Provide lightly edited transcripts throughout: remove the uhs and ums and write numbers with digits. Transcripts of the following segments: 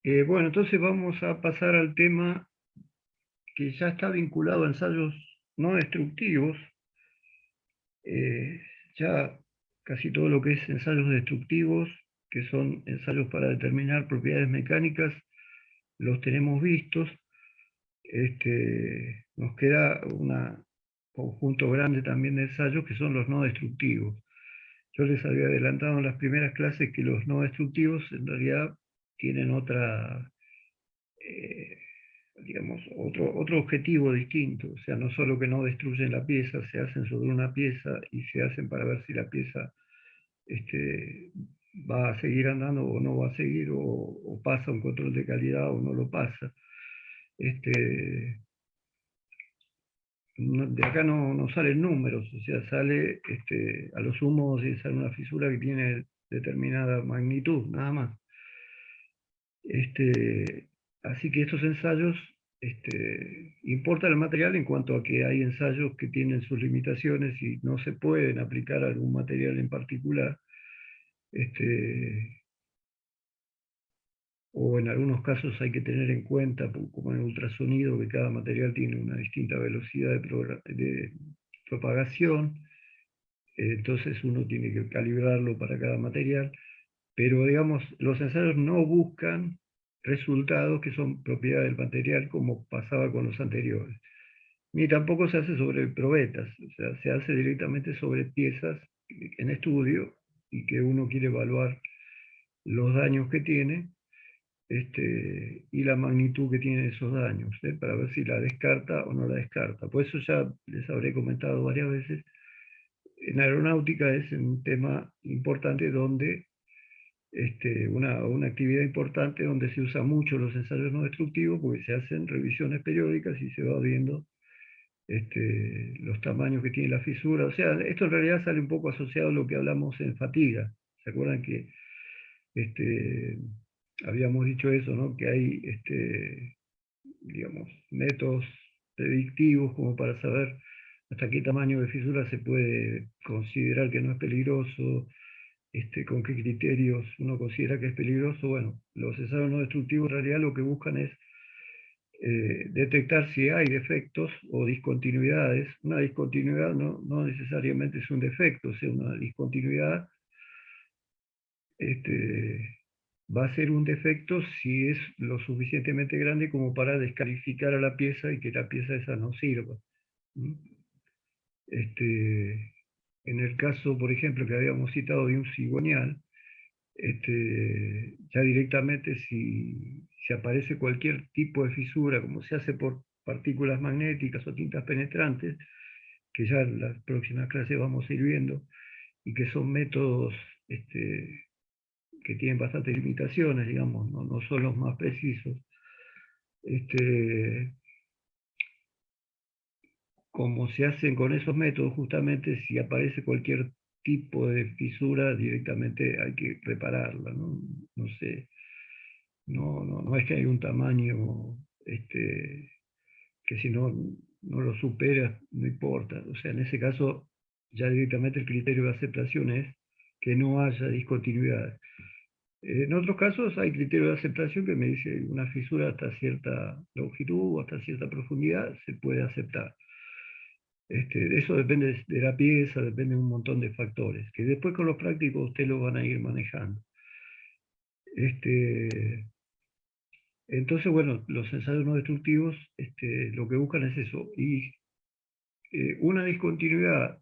Bueno, entonces vamos a pasar al tema que ya está vinculado a ensayos no destructivos. Eh, ya casi todo lo que es ensayos destructivos, que son ensayos para determinar propiedades mecánicas, los tenemos vistos. Nos queda un conjunto grande también de ensayos que son los no destructivos. Yo les había adelantado en las primeras clases que los no destructivos en realidad tienen otra, eh, digamos, otro objetivo distinto. O sea, no solo que no destruyen la pieza, se hacen sobre una pieza y se hacen para ver si la pieza este, va a seguir andando o no va a seguir, o pasa un control de calidad o no lo pasa. Este, de acá no salen números, o sea, sale a lo sumo si sale una fisura que tiene determinada magnitud, nada más. Así que estos ensayos, importa el material en cuanto a que hay ensayos que tienen sus limitaciones y no se pueden aplicar a algún material en particular, este, o en algunos casos hay que tener en cuenta, como en el ultrasonido, que cada material tiene una distinta velocidad de propagación, entonces uno tiene que calibrarlo para cada material. Pero digamos, los ensayos no buscan resultados que son propiedad del material como pasaba con los anteriores. Ni tampoco se hace sobre probetas, o sea, se hace directamente sobre piezas en estudio y que uno quiere evaluar los daños que tiene y la magnitud que tienen esos daños, para ver si la descarta o no la descarta. Por eso ya les habré comentado varias veces, en aeronáutica es un tema importante donde una actividad importante donde se usa mucho los ensayos no destructivos porque se hacen revisiones periódicas y se va viendo los tamaños que tiene la fisura. O sea, esto en realidad sale un poco asociado a lo que hablamos en fatiga. ¿Se acuerdan que este, habíamos dicho eso, ¿no? Que hay, digamos, métodos predictivos como para saber hasta qué tamaño de fisura se puede considerar que no es peligroso, con qué criterios uno considera que es peligroso. Bueno, los ensayos no destructivos en realidad lo que buscan es detectar si hay defectos o discontinuidades. Una discontinuidad no necesariamente es un defecto, o sea, una discontinuidad va a ser un defecto si es lo suficientemente grande como para descalificar a la pieza y que la pieza esa no sirva. ¿Mm? En el caso, por ejemplo, que habíamos citado de un cigüeñal, ya directamente si aparece cualquier tipo de fisura, como se hace por partículas magnéticas o tintas penetrantes, que ya en las próximas clases vamos a ir viendo, y que son métodos que tienen bastantes limitaciones, digamos, no son los más precisos. Este, Como se hacen con esos métodos, justamente si aparece cualquier tipo de fisura, directamente hay que repararla, ¿no? No sé, no es que hay un tamaño que si no lo supera, no importa. O sea, en ese caso, ya directamente el criterio de aceptación es que no haya discontinuidad. En otros casos hay criterio de aceptación que me dice una fisura hasta cierta longitud o hasta cierta profundidad se puede aceptar. Eso depende de la pieza, depende de un montón de factores, que después con los prácticos ustedes lo van a ir manejando. Este, entonces, bueno, los ensayos no destructivos lo que buscan es eso. Y una discontinuidad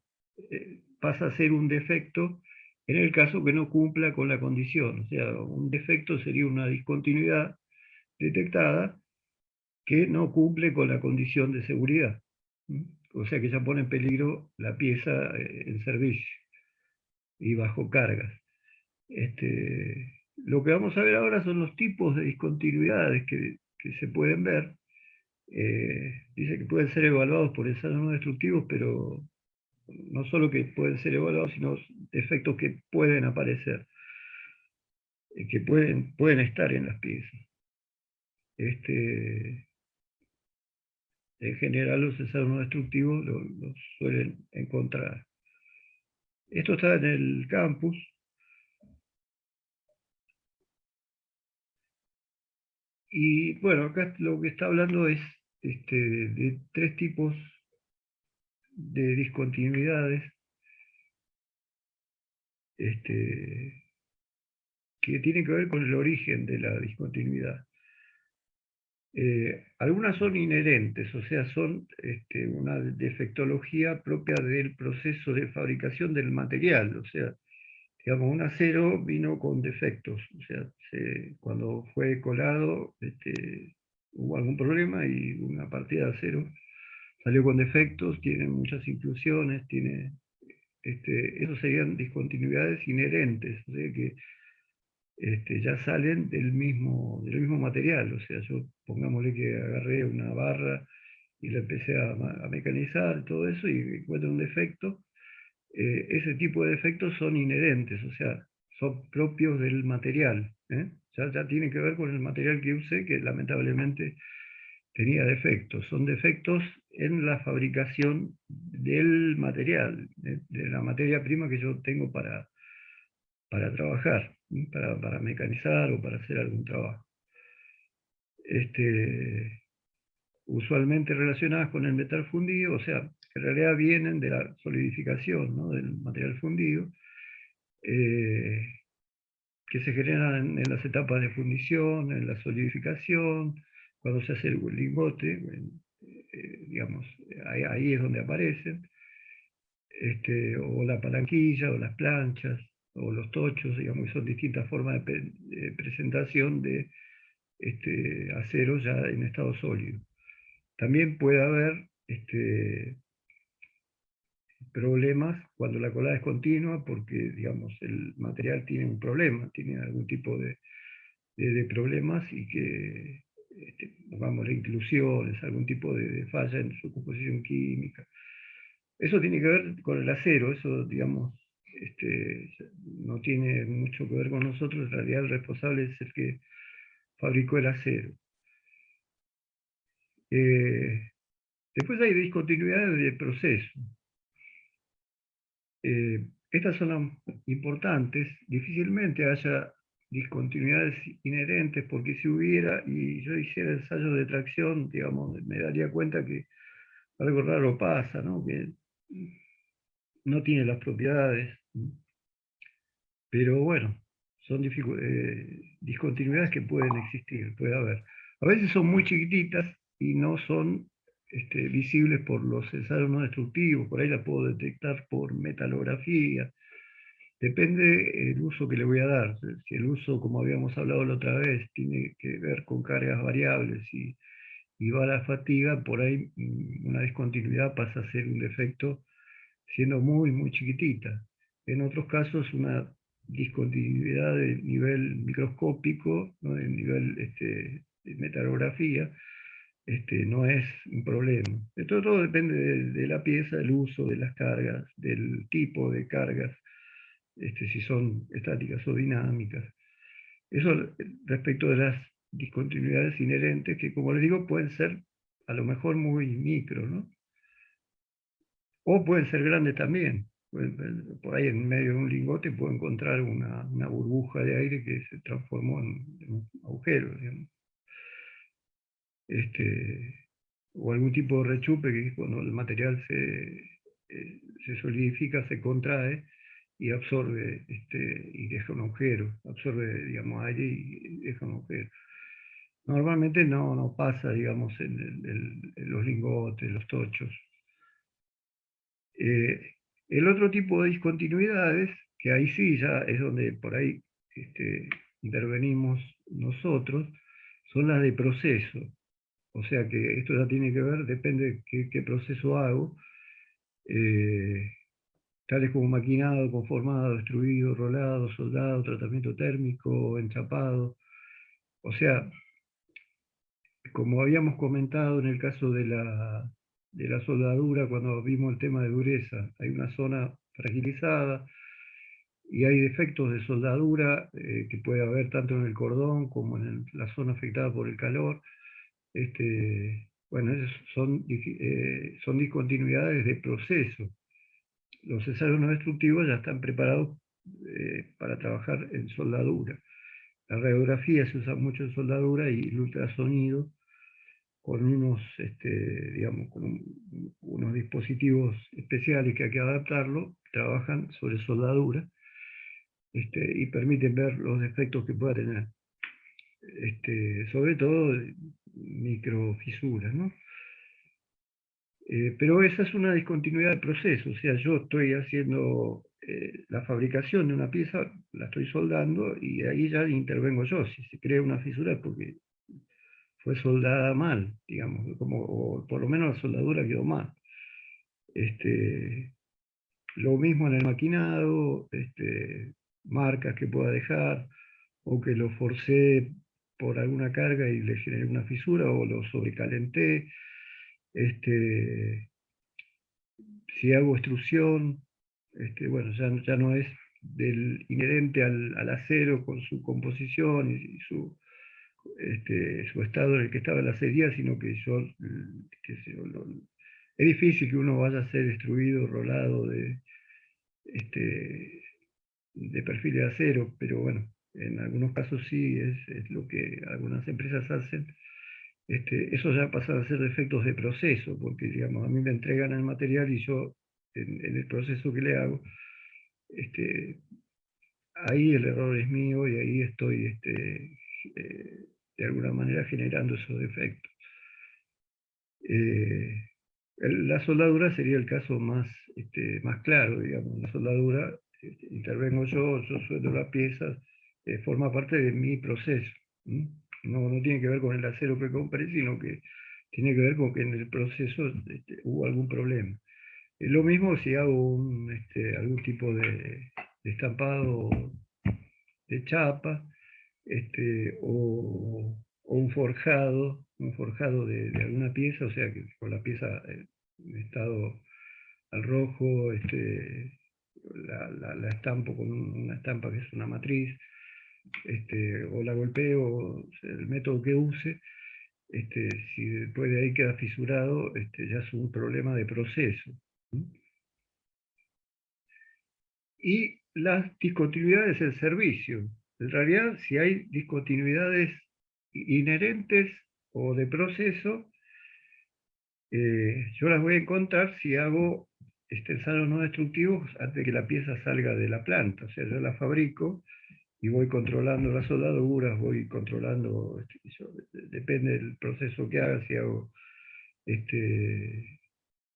pasa a ser un defecto en el caso que no cumpla con la condición. O sea, un defecto sería una discontinuidad detectada que no cumple con la condición de seguridad. ¿Mm? O sea que ya pone en peligro la pieza en servicio y bajo cargas. Lo que vamos a ver ahora son los tipos de discontinuidades que se pueden ver. Dice que pueden ser evaluados por ensayos no destructivos, pero no solo que pueden ser evaluados, sino defectos que pueden aparecer, que pueden estar en las piezas. Este, en general los ensayos no destructivos los suelen encontrar. Esto está en el campus. Y bueno, acá lo que está hablando es de tres tipos de discontinuidades este, que tienen que ver con el origen de la discontinuidad. Algunas son inherentes, o sea, son una defectología propia del proceso de fabricación del material. O sea, digamos, un acero vino con defectos. O sea, cuando fue colado, hubo algún problema y una partida de acero salió con defectos, tiene muchas inclusiones, esos serían discontinuidades inherentes, o sea que ya salen del mismo material. O sea, yo pongámosle que agarré una barra y la empecé a mecanizar, todo eso, y encuentro un defecto. Ese tipo de defectos son inherentes, o sea, son propios del material. Ya tienen que ver con el material que usé, que lamentablemente tenía defectos. Son defectos en la fabricación del material, de la materia prima que yo tengo para trabajar, para mecanizar o para hacer algún trabajo. Usualmente relacionadas con el metal fundido, o sea, en realidad vienen de la solidificación, ¿no?, del material fundido, eh, que se generan en las etapas de fundición, en la solidificación, cuando se hace el lingote, digamos, ahí es donde aparecen, o la palanquilla, o las planchas, o los tochos, digamos, que son distintas formas de presentación de acero ya en estado sólido. También puede haber problemas cuando la colada es continua, porque, digamos, el material tiene un problema, tiene algún tipo de problemas, y que, pongamos, la inclusión es algún tipo de falla en su composición química. Eso tiene que ver con el acero, eso, digamos, no tiene mucho que ver con nosotros. En realidad el responsable es el que fabricó el acero. Después hay discontinuidades de proceso. Estas son las importantes. Difícilmente haya discontinuidades inherentes, porque si hubiera y yo hiciera ensayos de tracción, digamos, me daría cuenta que algo raro pasa, ¿no?, que no tiene las propiedades. Pero bueno, son discontinuidades que pueden existir, puede haber. A veces son muy chiquititas y no son visibles por los ensayos no destructivos. Por ahí la puedo detectar por metalografía. Depende el uso que le voy a dar. Si el uso, como habíamos hablado la otra vez, tiene que ver con cargas variables y va a la fatiga, por ahí una discontinuidad pasa a ser un defecto siendo muy, muy chiquitita. En otros casos, una discontinuidad de nivel microscópico, ¿no?, de nivel de metalografía, no es un problema. Todo depende de la pieza, del uso, de las cargas, del tipo de cargas, si son estáticas o dinámicas. Eso respecto de las discontinuidades inherentes, que, como les digo, pueden ser a lo mejor muy micro, ¿no? O pueden ser grandes también. Por ahí en medio de un lingote puedo encontrar una burbuja de aire que se transformó en un agujero, digamos. O algún tipo de rechupe, que cuando el material se solidifica, se contrae y absorbe, y deja un agujero, absorbe, digamos, aire y deja un agujero. Normalmente no pasa, digamos, en los lingotes, los tochos. Eh, el otro tipo de discontinuidades, que ahí sí ya es donde por ahí intervenimos nosotros, son las de proceso. O sea que esto ya tiene que ver, depende de qué proceso hago, eh, tales como maquinado, conformado, extruido, rolado, soldado, tratamiento térmico, enchapado. O sea, como habíamos comentado en el caso de la soldadura, cuando vimos el tema de dureza, hay una zona fragilizada y hay defectos de soldadura que puede haber tanto en el cordón como en la zona afectada por el calor. Bueno, son discontinuidades de proceso. Los ensayos no destructivos ya están preparados para trabajar en soldadura. La radiografía se usa mucho en soldadura y el ultrasonido con unos, digamos, unos dispositivos especiales que hay que adaptarlo, trabajan sobre soldadura y permiten ver los defectos que pueda tener. Sobre todo microfisuras, ¿no? Pero esa es una discontinuidad de proceso, o sea, yo estoy haciendo la fabricación de una pieza, la estoy soldando y ahí ya intervengo yo. Si se crea una fisura es porque fue soldada mal, digamos, o por lo menos la soldadura quedó mal. Este, lo mismo en el maquinado, marcas que pueda dejar, o que lo forcé por alguna carga y le generé una fisura, o lo sobrecalenté. Si hago extrusión, bueno, ya no es inherente al acero con su composición y su estado en el que estaba la acería, sino que qué sé yo, es difícil que uno vaya a ser extruido, rolado este, de perfil de acero, pero bueno, en algunos casos sí es lo que algunas empresas hacen. Eso ya pasa a ser defectos de proceso, porque digamos, a mí me entregan el material y yo en el proceso que le hago, este, ahí el error es mío y ahí estoy de alguna manera generando esos defectos. Eh, la soldadura sería el caso más claro, digamos. La soldadura, intervengo yo sueldo la pieza, forma parte de mi proceso. No tiene que ver con el acero que compré, sino que tiene que ver con que en el proceso hubo algún problema. Lo mismo si hago algún tipo de estampado de chapa, o un forjado de alguna pieza, o sea que con la pieza en estado al rojo, la estampo con una estampa que es una matriz, o la golpeo, o sea, el método que use. Si después de ahí queda fisurado, ya es un problema de proceso. Y las discontinuidades del servicio. En realidad, si hay discontinuidades inherentes o de proceso, yo las voy a encontrar si hago ensayos no destructivos antes de que la pieza salga de la planta. O sea, yo la fabrico y voy controlando las soldaduras, voy controlando, depende del proceso que haga, si hago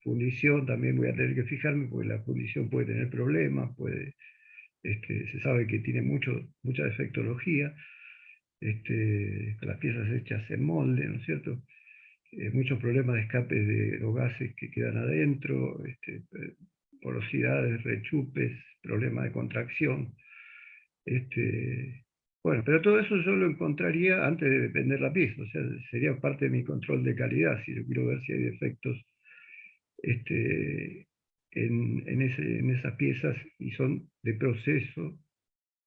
fundición, también voy a tener que fijarme, porque la fundición puede tener problemas, se sabe que tiene mucha defectología, las piezas hechas en molde, ¿no es cierto? Muchos problemas de escape de los gases que quedan adentro, porosidades, rechupes, problemas de contracción. Bueno, pero todo eso yo lo encontraría antes de vender la pieza, o sea, sería parte de mi control de calidad, si yo quiero ver si hay defectos en esas piezas y son de proceso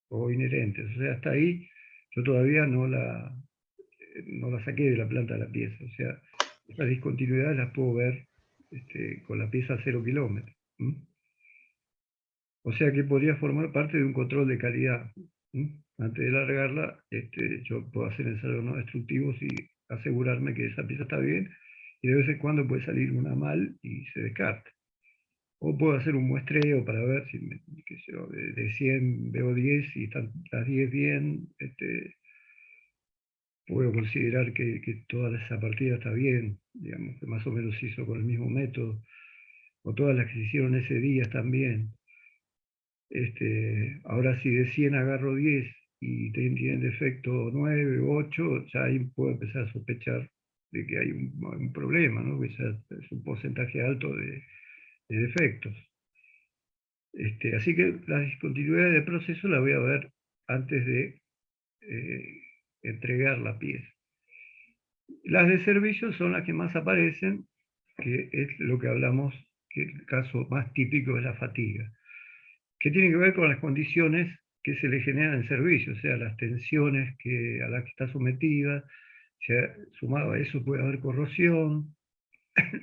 o inherentes. O sea, hasta ahí yo todavía no la saqué de la planta de la pieza. O sea, esas discontinuidades las puedo ver con la pieza a 0 kilómetros. O sea que podría formar parte de un control de calidad. Antes de largarla, yo puedo hacer ensayos no destructivos y asegurarme que esa pieza está bien, y de vez en cuando puede salir una mal y se descarta. O puedo hacer un muestreo para ver si qué sé yo, de 100 veo 10 y están las 10 bien. Puedo considerar que toda esa partida está bien, digamos, que más o menos se hizo con el mismo método, o todas las que se hicieron ese día están bien. Ahora si de 100 agarro 10 y tienen defecto 9 o 8, ya ahí puedo empezar a sospechar de que hay un problema, ¿no? Que ya es un porcentaje alto de defectos. Así que las discontinuidades de proceso las voy a ver antes de eh, entregar la pieza. Las de servicio son las que más aparecen, que es lo que hablamos, que el caso más típico es la fatiga, que tiene que ver con las condiciones que se le generan en servicio, o sea, las tensiones a las que está sometida. O sea, sumado a eso puede haber corrosión,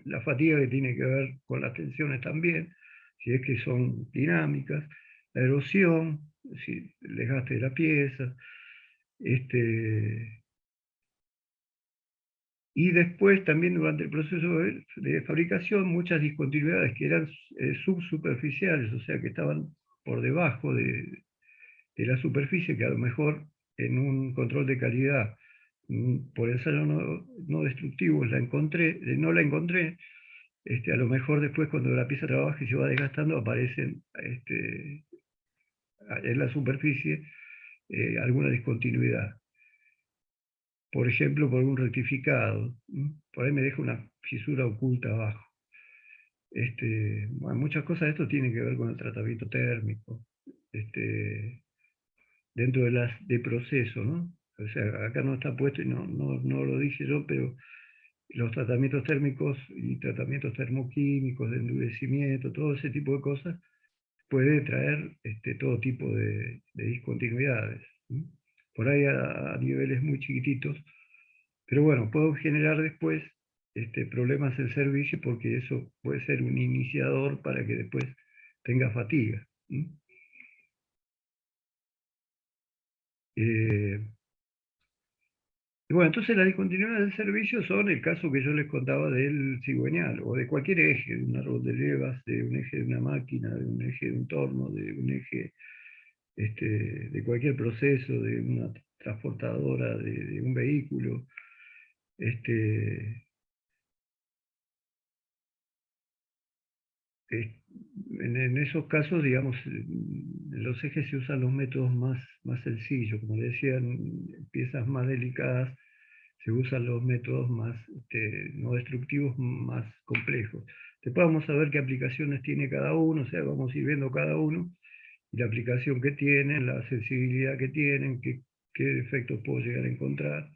la fatiga que tiene que ver con las tensiones también, si es que son dinámicas, la erosión, si el desgaste de la pieza, Este, y después también durante el proceso de fabricación, muchas discontinuidades que eran subsuperficiales, o sea, que estaban por debajo de la superficie, que a lo mejor en un control de calidad por ensayo no destructivo no la encontré. A lo mejor después cuando la pieza trabaja y se va desgastando aparecen en la superficie alguna discontinuidad. Por ejemplo, por un rectificado. Por ahí me deja una fisura oculta abajo. Bueno, muchas cosas de esto tienen que ver con el tratamiento térmico, dentro de proceso, ¿no? O sea, acá no está puesto y no lo dije yo, pero los tratamientos térmicos y tratamientos termoquímicos de endurecimiento, todo ese tipo de cosas, puede traer todo tipo de discontinuidades. Por ahí a niveles muy chiquititos, pero bueno, puedo generar después problemas en servicio porque eso puede ser un iniciador para que después tenga fatiga. Eh, y bueno, entonces las discontinuidades del servicio son el caso que yo les contaba del cigüeñal, o de cualquier eje, de un árbol de levas, de un eje de una máquina, de un eje de un torno, de un eje de cualquier proceso, de una transportadora, de un vehículo. Este, es- en esos casos, digamos, en los ejes se usan los métodos más sencillos, como le decían, en piezas más delicadas se usan los métodos más no destructivos, más complejos. Después vamos a ver qué aplicaciones tiene cada uno, o sea, vamos a ir viendo cada uno, y la aplicación que tienen, la sensibilidad que tienen, qué defectos puedo llegar a encontrar,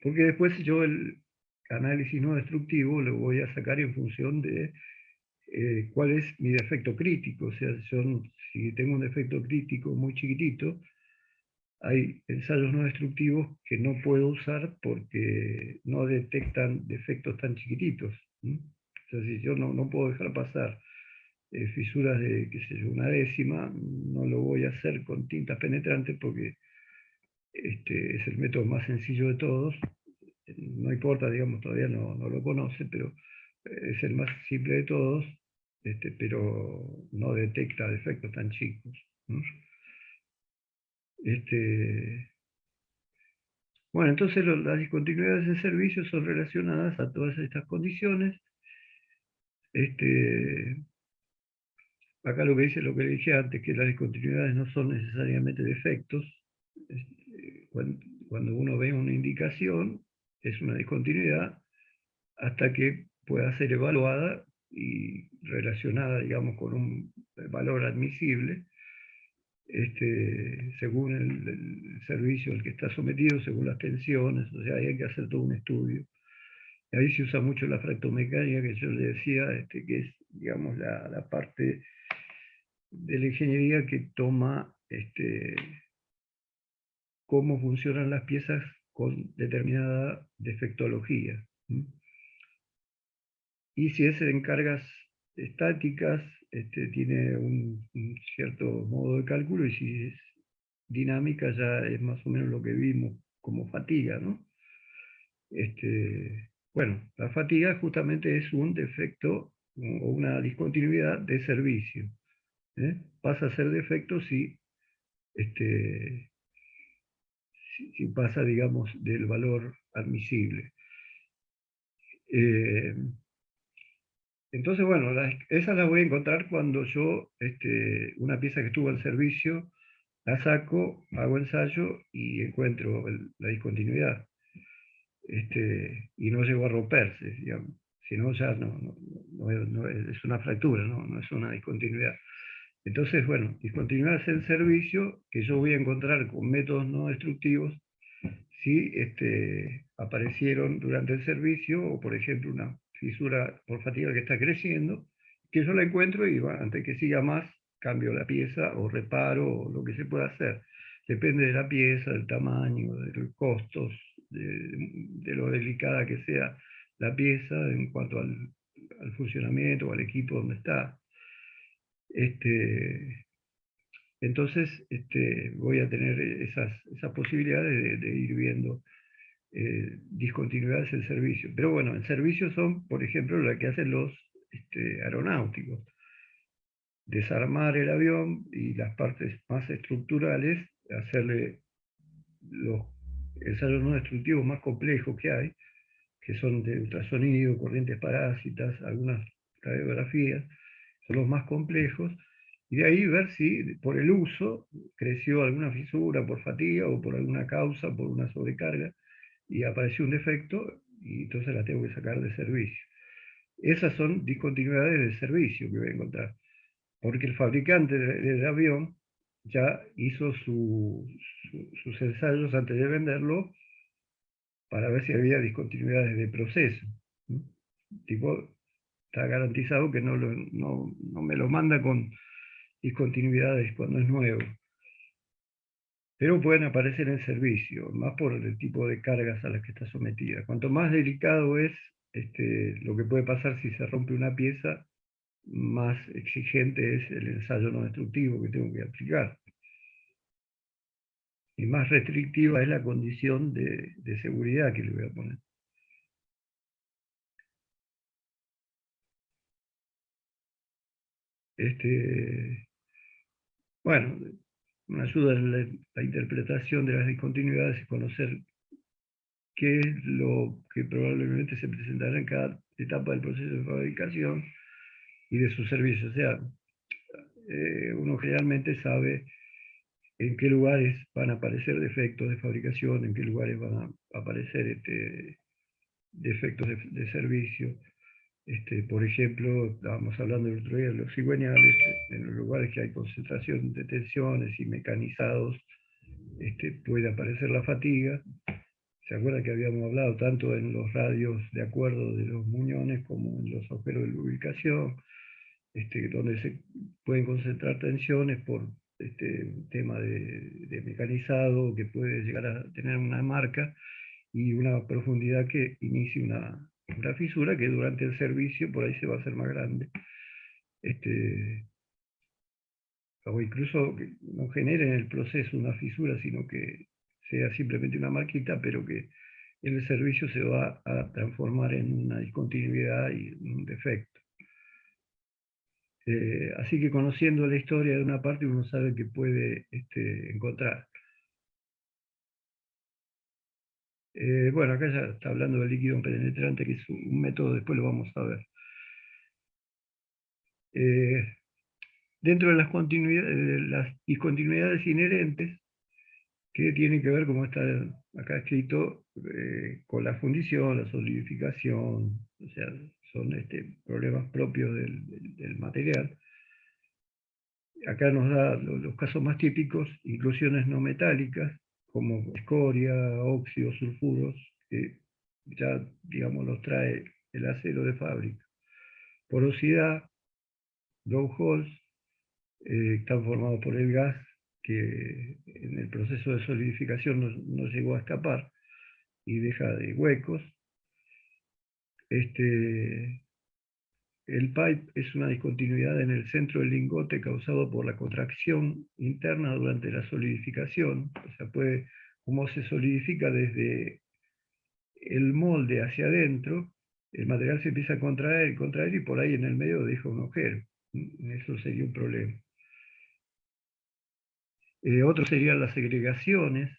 porque después yo el análisis no destructivo lo voy a sacar en función de cuál es mi defecto crítico, o sea, si tengo un defecto crítico muy chiquitito, hay ensayos no destructivos que no puedo usar porque no detectan defectos tan chiquititos. O sea, si yo no puedo dejar pasar fisuras de, qué sé yo, una décima, no lo voy a hacer con tintas penetrantes porque es el método más sencillo de todos. No importa, digamos, todavía no lo conoce, pero es el más simple de todos, pero no detecta defectos tan chicos. ¿No? Este, bueno, entonces las discontinuidades de servicio son relacionadas a todas estas condiciones. Este, Acá lo que dice lo que le dije antes, que las discontinuidades no son necesariamente defectos. Cuando uno ve una indicación, es una discontinuidad hasta que pueda ser evaluada y relacionada, digamos, con un valor admisible, según el servicio al que está sometido, según las tensiones, o sea, hay que hacer todo un estudio. Y ahí se usa mucho la fractomecánica, que yo le decía, que es, digamos, la parte de la ingeniería que toma cómo funcionan las piezas con determinada defectología. Y si es en cargas estáticas, tiene un cierto modo de cálculo, y si es dinámica ya es más o menos lo que vimos como fatiga, ¿no? Bueno, la fatiga justamente es un defecto o una discontinuidad de servicio. Pasa a ser defecto este, si pasa, digamos, del valor admisible. Eh, entonces, bueno, esas las voy a encontrar cuando yo, una pieza que estuvo al servicio, la saco, hago ensayo y encuentro la discontinuidad. Y no llegó a romperse, digamos. Si no, ya es una fractura, no es una discontinuidad. Entonces, bueno, discontinuidades en servicio que yo voy a encontrar con métodos no destructivos si aparecieron durante el servicio, o por ejemplo una fisura por fatiga que está creciendo, que yo la encuentro y antes que siga más, cambio la pieza o reparo o lo que se pueda hacer. Depende de la pieza, del tamaño, de los costos, de lo delicada que sea la pieza en cuanto al funcionamiento o al equipo donde está. Este, Entonces voy a tener esas posibilidades de ir viendo discontinuidades en servicio. Pero bueno, en servicio son, por ejemplo, lo que hacen los aeronáuticos. Desarmar el avión y las partes más estructurales, hacerle los ensayos no destructivos más complejos que hay, que son de ultrasonido, corrientes parásitas, algunas radiografías, son los más complejos, y de ahí ver si por el uso creció alguna fisura por fatiga o por alguna causa, por una sobrecarga, y apareció un defecto, y entonces la tengo que sacar de servicio. Esas son discontinuidades de servicio que voy a encontrar, porque el fabricante del avión ya hizo sus ensayos antes de venderlo para ver si había discontinuidades de proceso. ¿No? Tipo, está garantizado que no me lo manda con discontinuidades cuando es nuevo. Pero pueden aparecer en servicio, más por el tipo de cargas a las que está sometida. Cuanto más delicado es lo que puede pasar si se rompe una pieza, más exigente es el ensayo no destructivo que tengo que aplicar. Y más restrictiva es la condición de seguridad que le voy a poner. Bueno, me ayuda en la interpretación de las discontinuidades y conocer qué es lo que probablemente se presentará en cada etapa del proceso de fabricación y de su servicio. O sea, uno generalmente sabe en qué lugares van a aparecer defectos de fabricación, en qué lugares van a aparecer defectos de servicio. Por ejemplo, estábamos hablando el otro día de los cigüeñales, en los lugares que hay concentración de tensiones y mecanizados, puede aparecer la fatiga. ¿Se acuerda que habíamos hablado tanto en los radios de acuerdo de los muñones como en los agujeros de lubricación, donde se pueden concentrar tensiones por tema de mecanizado que puede llegar a tener una marca y una profundidad que inicie una fisura que durante el servicio por ahí se va a hacer más grande. O incluso que no genere en el proceso una fisura, sino que sea simplemente una marquita, pero que en el servicio se va a transformar en una discontinuidad y un defecto. Así que conociendo la historia de una parte uno sabe que puede encontrar. Bueno, acá ya está hablando del líquido penetrante, que es un método, después lo vamos a ver. Dentro de las discontinuidades inherentes, que tienen que ver, como está acá escrito, con la fundición, la solidificación, o sea, son problemas propios del material. Acá nos da los casos más típicos, inclusiones no metálicas, como escoria, óxidos, sulfuros, que ya, digamos, los trae el acero de fábrica. Porosidad, blow holes, están formados por el gas que en el proceso de solidificación no llegó a escapar y deja de huecos. El pipe es una discontinuidad en el centro del lingote causado por la contracción interna durante la solidificación. O sea, como se solidifica desde el molde hacia adentro, el material se empieza a contraer y por ahí en el medio deja un agujero. Eso sería un problema. Otro serían las segregaciones,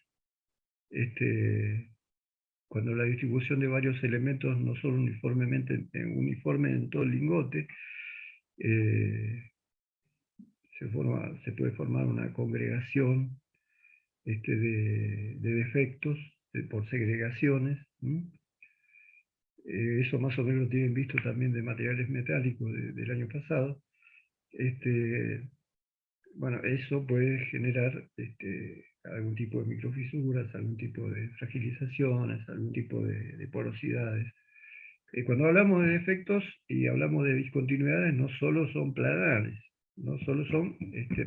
cuando la distribución de varios elementos no son uniforme en todo el lingote, se puede formar una congregación de defectos por segregaciones. Eso más o menos lo tienen visto también de materiales metálicos del año pasado. Bueno, eso puede generar algún tipo de microfisuras, algún tipo de fragilizaciones, algún tipo de porosidades. Cuando hablamos de defectos y hablamos de discontinuidades, no solo son planares, no solo son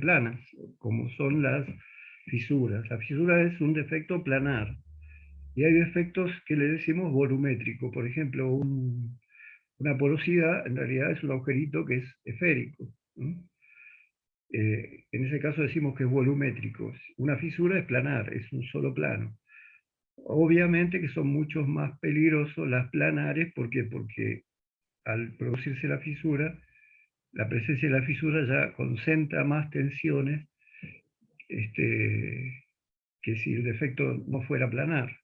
planas, como son las fisuras. La fisura es un defecto planar. Y hay defectos que le decimos volumétrico. Por ejemplo, una porosidad en realidad es un agujerito que es esférico. ¿No? En ese caso decimos que es volumétrico. Una fisura es planar, es un solo plano. Obviamente que son mucho más peligrosos las planares, ¿por qué? Porque al producirse la fisura, la presencia de la fisura ya concentra más tensiones que si el defecto no fuera planar.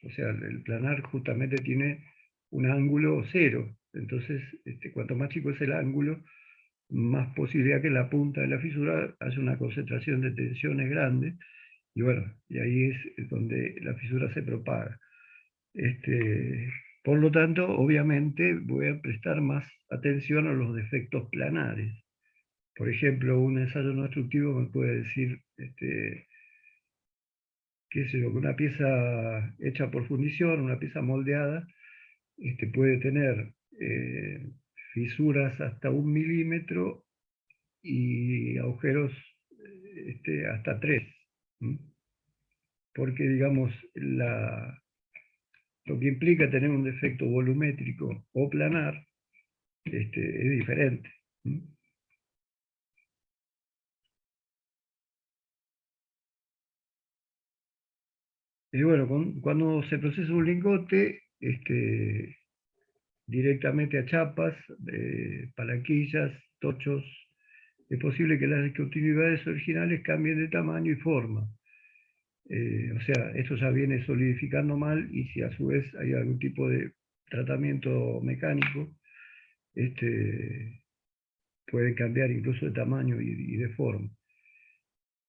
O sea, el planar justamente tiene un ángulo cero. Entonces, cuanto más chico es el ángulo, más posibilidad que en la punta de la fisura haya una concentración de tensiones grandes. Y bueno, y ahí es donde la fisura se propaga. Por lo tanto, obviamente voy a prestar más atención a los defectos planares. Por ejemplo, un ensayo no destructivo me puede decir, qué sé yo, que una pieza hecha por fundición, una pieza moldeada, puede tener fisuras hasta 1 milímetro y agujeros hasta 3. Porque, digamos, lo que implica tener un defecto volumétrico o planar es diferente. Y bueno, cuando se procesa un lingote, directamente a chapas, palanquillas, tochos, es posible que las discontinuidades originales cambien de tamaño y forma. O sea, esto ya viene solidificando mal y si a su vez hay algún tipo de tratamiento mecánico, puede cambiar incluso de tamaño y de forma.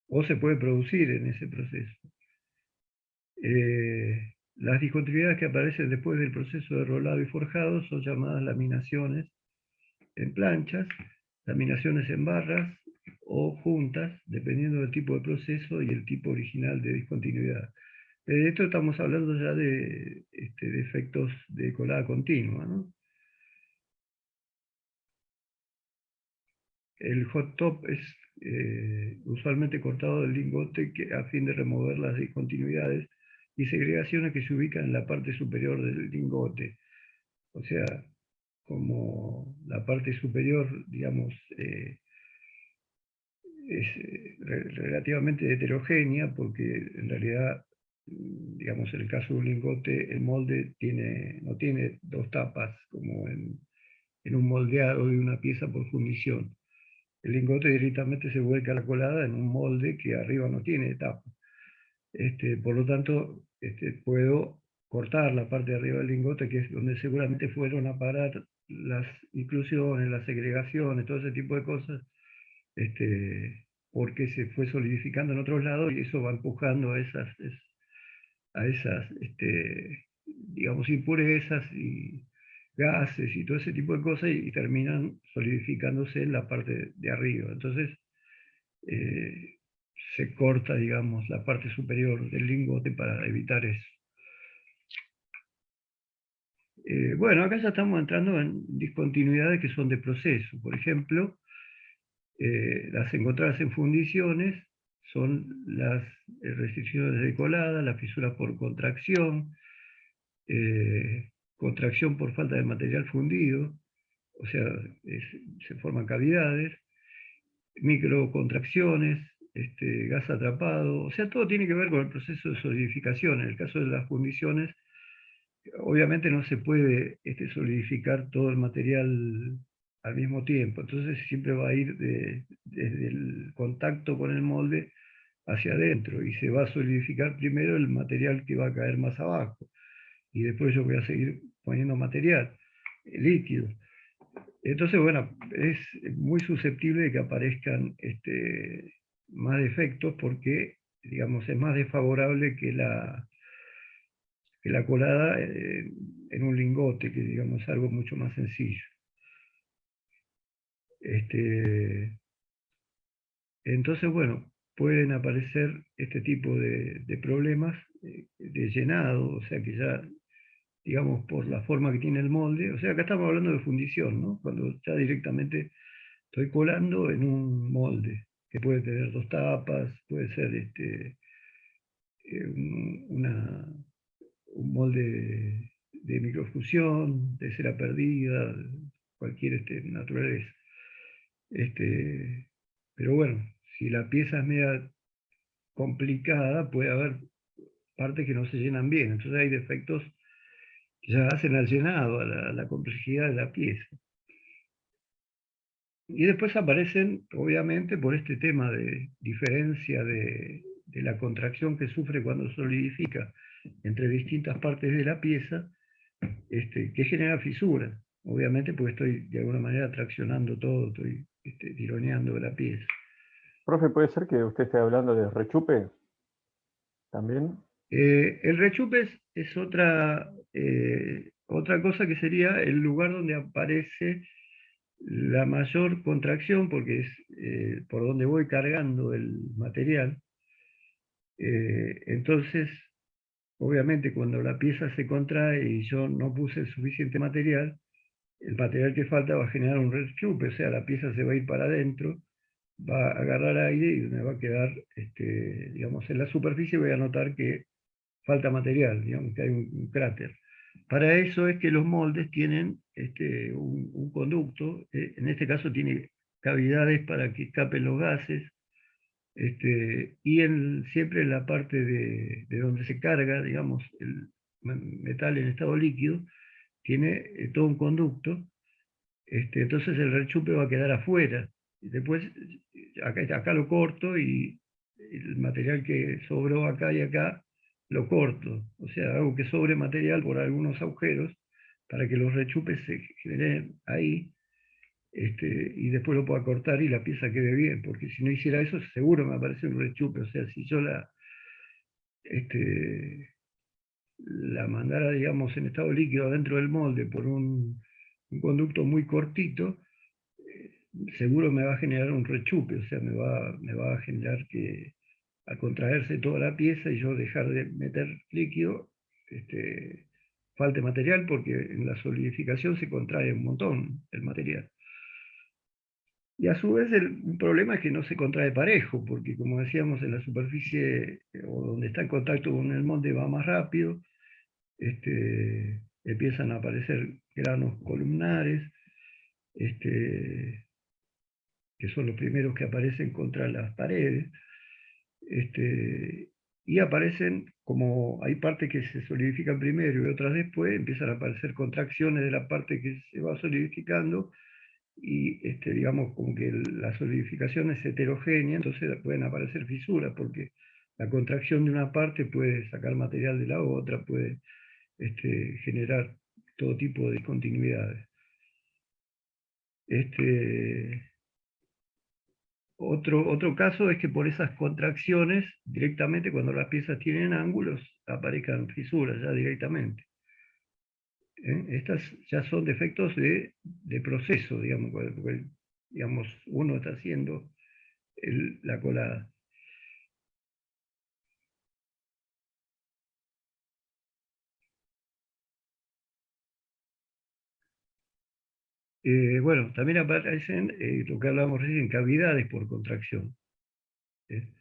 O se puede producir en ese proceso. Las discontinuidades que aparecen después del proceso de rolado y forjado son llamadas laminaciones en planchas, laminaciones en barras o juntas, dependiendo del tipo de proceso y el tipo original de discontinuidad. De esto estamos hablando ya de efectos de colada continua, ¿no? El hot top es usualmente cortado del lingote a fin de remover las discontinuidades y segregaciones que se ubican en la parte superior del lingote. O sea, como la parte superior, digamos, es relativamente heterogénea porque en realidad, digamos, en el caso de un lingote, el molde no tiene dos tapas como en un moldeado de una pieza por fundición. El lingote directamente se vuelca la colada en un molde que arriba no tiene tapa. Por lo tanto, puedo cortar la parte de arriba del lingote, que es donde seguramente fueron a parar las inclusiones, las segregaciones, todo ese tipo de cosas, porque se fue solidificando en otros lados y eso va empujando a esas, digamos, impurezas y gases y todo ese tipo de cosas y terminan solidificándose en la parte de arriba. Entonces, eh, se corta, digamos, la parte superior del lingote para evitar eso. Bueno, acá ya estamos entrando en discontinuidades que son de proceso. Por ejemplo, las encontradas en fundiciones son las restricciones de colada, la fisura por contracción, contracción por falta de material fundido, o sea, se forman cavidades, microcontracciones, gas atrapado, o sea, todo tiene que ver con el proceso de solidificación. En el caso de las fundiciones, obviamente no se puede solidificar todo el material al mismo tiempo, entonces siempre va a ir desde el contacto con el molde hacia adentro y se va a solidificar primero el material que va a caer más abajo y después yo voy a seguir poniendo material líquido. Entonces, bueno, es muy susceptible de que aparezcan más defectos porque, digamos, es más desfavorable que la colada en un lingote, que digamos es algo mucho más sencillo. Entonces, bueno, pueden aparecer este tipo de problemas de llenado, o sea que ya, digamos, por la forma que tiene el molde, o sea, acá estamos hablando de fundición, ¿no? Cuando ya directamente estoy colando en un molde, que puede tener dos tapas, puede ser un molde de microfusión, de cera perdida, cualquier naturaleza. Este, Pero bueno, si la pieza es media complicada, puede haber partes que no se llenan bien. Entonces hay defectos que ya hacen al llenado, a la complejidad de la pieza. Y después aparecen, obviamente, por este tema de diferencia de la contracción que sufre cuando solidifica entre distintas partes de la pieza, que genera fisuras. Obviamente, porque estoy de alguna manera traccionando todo, estoy tironeando la pieza. Profe, ¿puede ser que usted esté hablando de rechupe también? El rechupe es otra cosa que sería el lugar donde aparece la mayor contracción, porque es por donde voy cargando el material. Entonces, obviamente, cuando la pieza se contrae y yo no puse suficiente material, el material que falta va a generar un rechupe, o sea, la pieza se va a ir para adentro, va a agarrar aire y me va a quedar, digamos, en la superficie voy a notar que falta material, digamos que hay un cráter. Para eso es que los moldes tienen un conducto, en este caso tiene cavidades para que escapen los gases, y siempre en la parte de donde se carga, digamos, el metal en estado líquido, tiene todo un conducto, entonces el rechupe va a quedar afuera. Y después, acá lo corto y el material que sobró acá y acá lo corto. O sea, hago que sobre material por algunos agujeros para que los rechupes se generen ahí, y después lo pueda cortar y la pieza quede bien, porque si no hiciera eso seguro me aparece un rechupe. O sea, si yo este, la mandara, digamos, en estado líquido dentro del molde por un conducto muy cortito, seguro me va a generar un rechupe, o sea, me va a generar que al contraerse toda la pieza y yo dejar de meter líquido, falte material, porque en la solidificación se contrae un montón el material. Y a su vez el problema es que no se contrae parejo, porque como decíamos, en la superficie o donde está en contacto con el molde va más rápido, empiezan a aparecer granos columnares, que son los primeros que aparecen contra las paredes, y aparecen, como hay partes que se solidifican primero y otras después, empiezan a aparecer contracciones de la parte que se va solidificando, y digamos como que la solidificación es heterogénea, entonces pueden aparecer fisuras, porque la contracción de una parte puede sacar material de la otra, puede generar todo tipo de discontinuidades. Otro caso es que por esas contracciones, directamente cuando las piezas tienen ángulos, aparezcan fisuras ya directamente. Estas ya son defectos de proceso, digamos, porque, digamos, uno está haciendo la colada. Bueno, también aparecen lo que hablábamos recién, cavidades por contracción, ¿eh?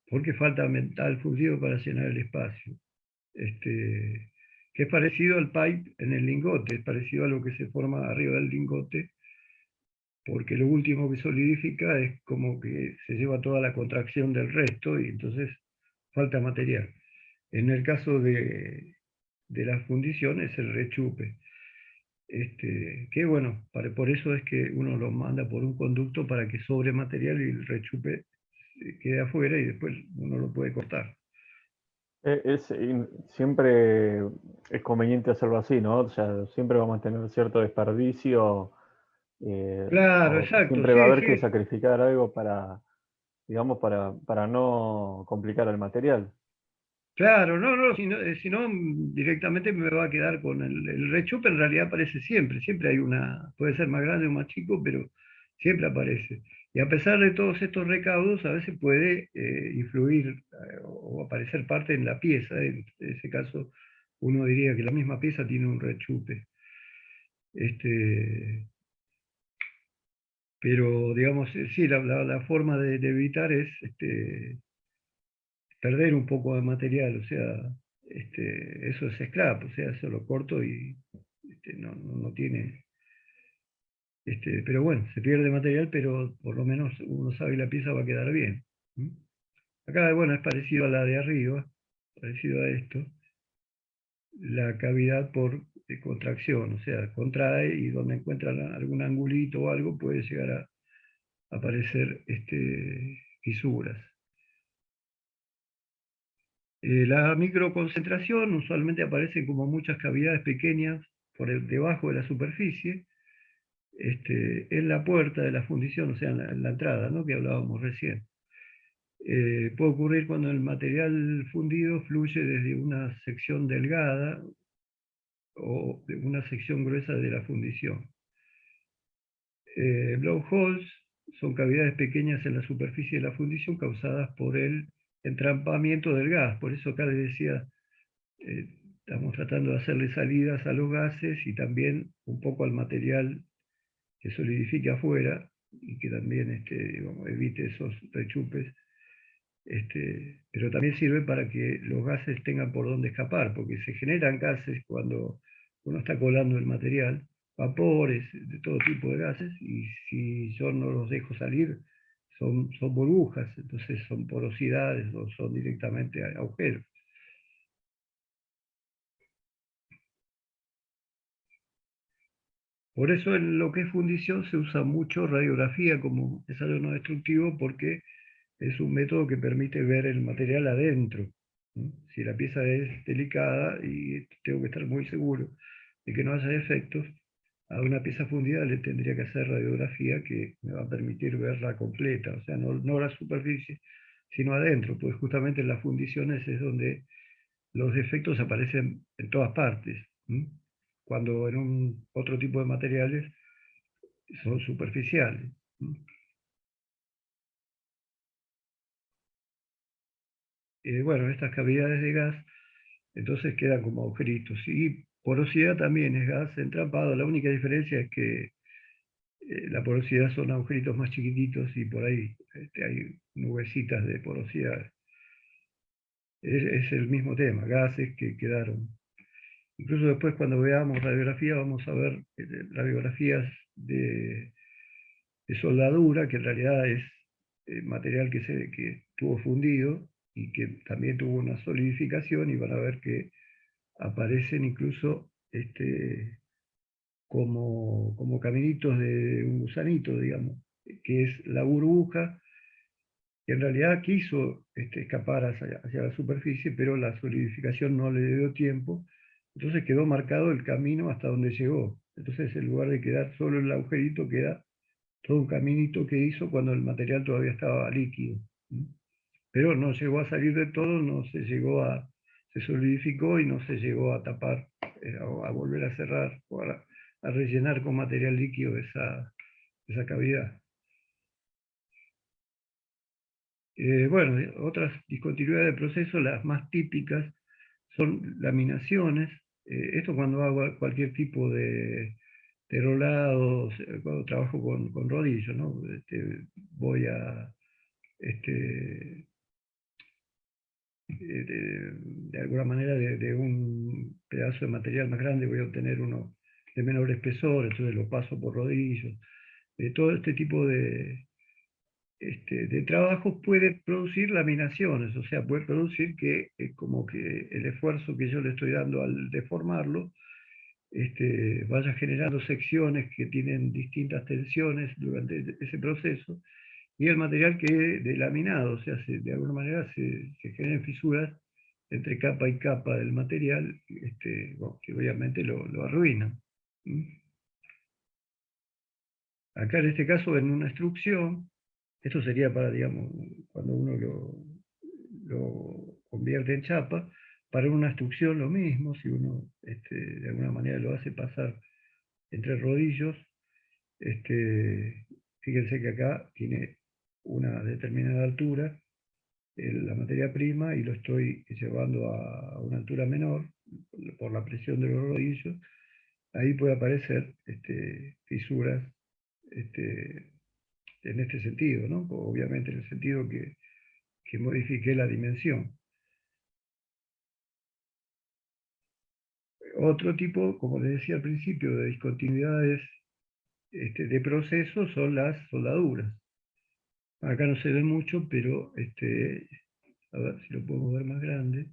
Porque falta metal fundido para llenar el espacio. Que es parecido al pipe en el lingote, es parecido a lo que se forma arriba del lingote, porque lo último que solidifica es como que se lleva toda la contracción del resto y entonces falta material. En el caso de las fundiciones, el rechupe. Que bueno, por eso es que uno lo manda por un conducto para que sobre material y el rechupe quede afuera y después uno lo puede cortar. Siempre es conveniente hacerlo así, ¿no? O sea, siempre vamos a tener cierto desperdicio, Claro, o exacto, siempre va a sí, haber que sí. sacrificar algo para, digamos, para no complicar el material. Claro, no, no, si no, directamente me va a quedar con el rechupe. En realidad aparece siempre, siempre hay puede ser más grande o más chico, pero siempre aparece. Y a pesar de todos estos recaudos, a veces puede influir o aparecer parte en la pieza. En ese caso, uno diría que la misma pieza tiene un rechupe. Este, pero, digamos, sí, la forma de evitar es perder un poco de material, o sea, eso es scrap, o sea, eso lo corto y no tiene, Pero bueno, se pierde material, pero por lo menos uno sabe que la pieza va a quedar bien. ¿Mm? Acá, bueno, es parecido a la de arriba, parecido a esto, la cavidad por contracción, o sea, contrae y donde encuentra algún angulito o algo puede llegar a aparecer fisuras. La microconcentración usualmente aparece como muchas cavidades pequeñas debajo de la superficie, en la puerta de la fundición, o sea, en la entrada, ¿no?, que hablábamos recién. Puede ocurrir cuando el material fundido fluye desde una sección delgada o de una sección gruesa de la fundición. Blowholes son cavidades pequeñas en la superficie de la fundición causadas por el entrampamiento del gas. Por eso acá les decía, estamos tratando de hacerle salidas a los gases y también un poco al material que solidifique afuera y que también digamos, evite esos rechupes. Pero también sirve para que los gases tengan por dónde escapar, porque se generan gases cuando uno está colando el material, vapores, de todo tipo de gases, y si yo no los dejo salir, son burbujas, entonces son porosidades o son directamente agujeros. Por eso en lo que es fundición se usa mucho radiografía como ensayo no destructivo, porque es un método que permite ver el material adentro, ¿no? Si la pieza es delicada y tengo que estar muy seguro de que no haya defectos, a una pieza fundida le tendría que hacer radiografía que me va a permitir verla completa, o sea, no la superficie, sino adentro, pues justamente en las fundiciones es donde los defectos aparecen en todas partes, ¿m? Cuando en otro tipo de materiales son superficiales. ¿M? Bueno, estas cavidades de gas entonces quedan como agujeritos. Y porosidad también es gas entrampado. La única diferencia es que la porosidad son agujeritos más chiquititos y por ahí hay nubecitas de porosidad. Es el mismo tema, gases que quedaron. Incluso después cuando veamos radiografía vamos a ver radiografías de soldadura, que en realidad es material que estuvo fundido y que también tuvo una solidificación, y van a ver que aparecen incluso como caminitos de un gusanito, digamos, que es la burbuja, que en realidad quiso escapar hacia la superficie, pero la solidificación no le dio tiempo, entonces quedó marcado el camino hasta donde llegó. Entonces, en lugar de quedar solo el agujerito, queda todo un caminito que hizo cuando el material todavía estaba líquido. Pero no llegó a salir de todo, se solidificó y no se llegó a tapar, a volver a cerrar o a rellenar con material líquido esa cavidad. Bueno, otras discontinuidades de proceso, las más típicas, son laminaciones. Esto cuando hago cualquier tipo de rolados, cuando trabajo con rodillos, ¿no? Voy a este, de alguna manera de un pedazo de material más grande voy a obtener uno de menor espesor, entonces lo paso por rodillos. Todo este tipo de trabajos puede producir laminaciones, o sea, puede producir que como que el esfuerzo que yo le estoy dando al deformarlo vaya generando secciones que tienen distintas tensiones durante ese proceso, y el material quede delaminado, o sea, de alguna manera se generan fisuras entre capa y capa del material, bueno, que obviamente lo arruinan. ¿Mm? Acá en este caso, en una extrusión, esto sería para, digamos, cuando uno lo convierte en chapa. Para una extrusión lo mismo, si uno de alguna manera lo hace pasar entre rodillos, fíjense que acá tiene una determinada altura la materia prima y lo estoy llevando a una altura menor por la presión de los rodillos. Ahí puede aparecer fisuras este, en este sentido, ¿no? Obviamente en el sentido que modifique la dimensión. Otro tipo, como les decía al principio, de discontinuidades de proceso son las soldaduras. Acá no se ve mucho, pero a ver si lo podemos ver más grande.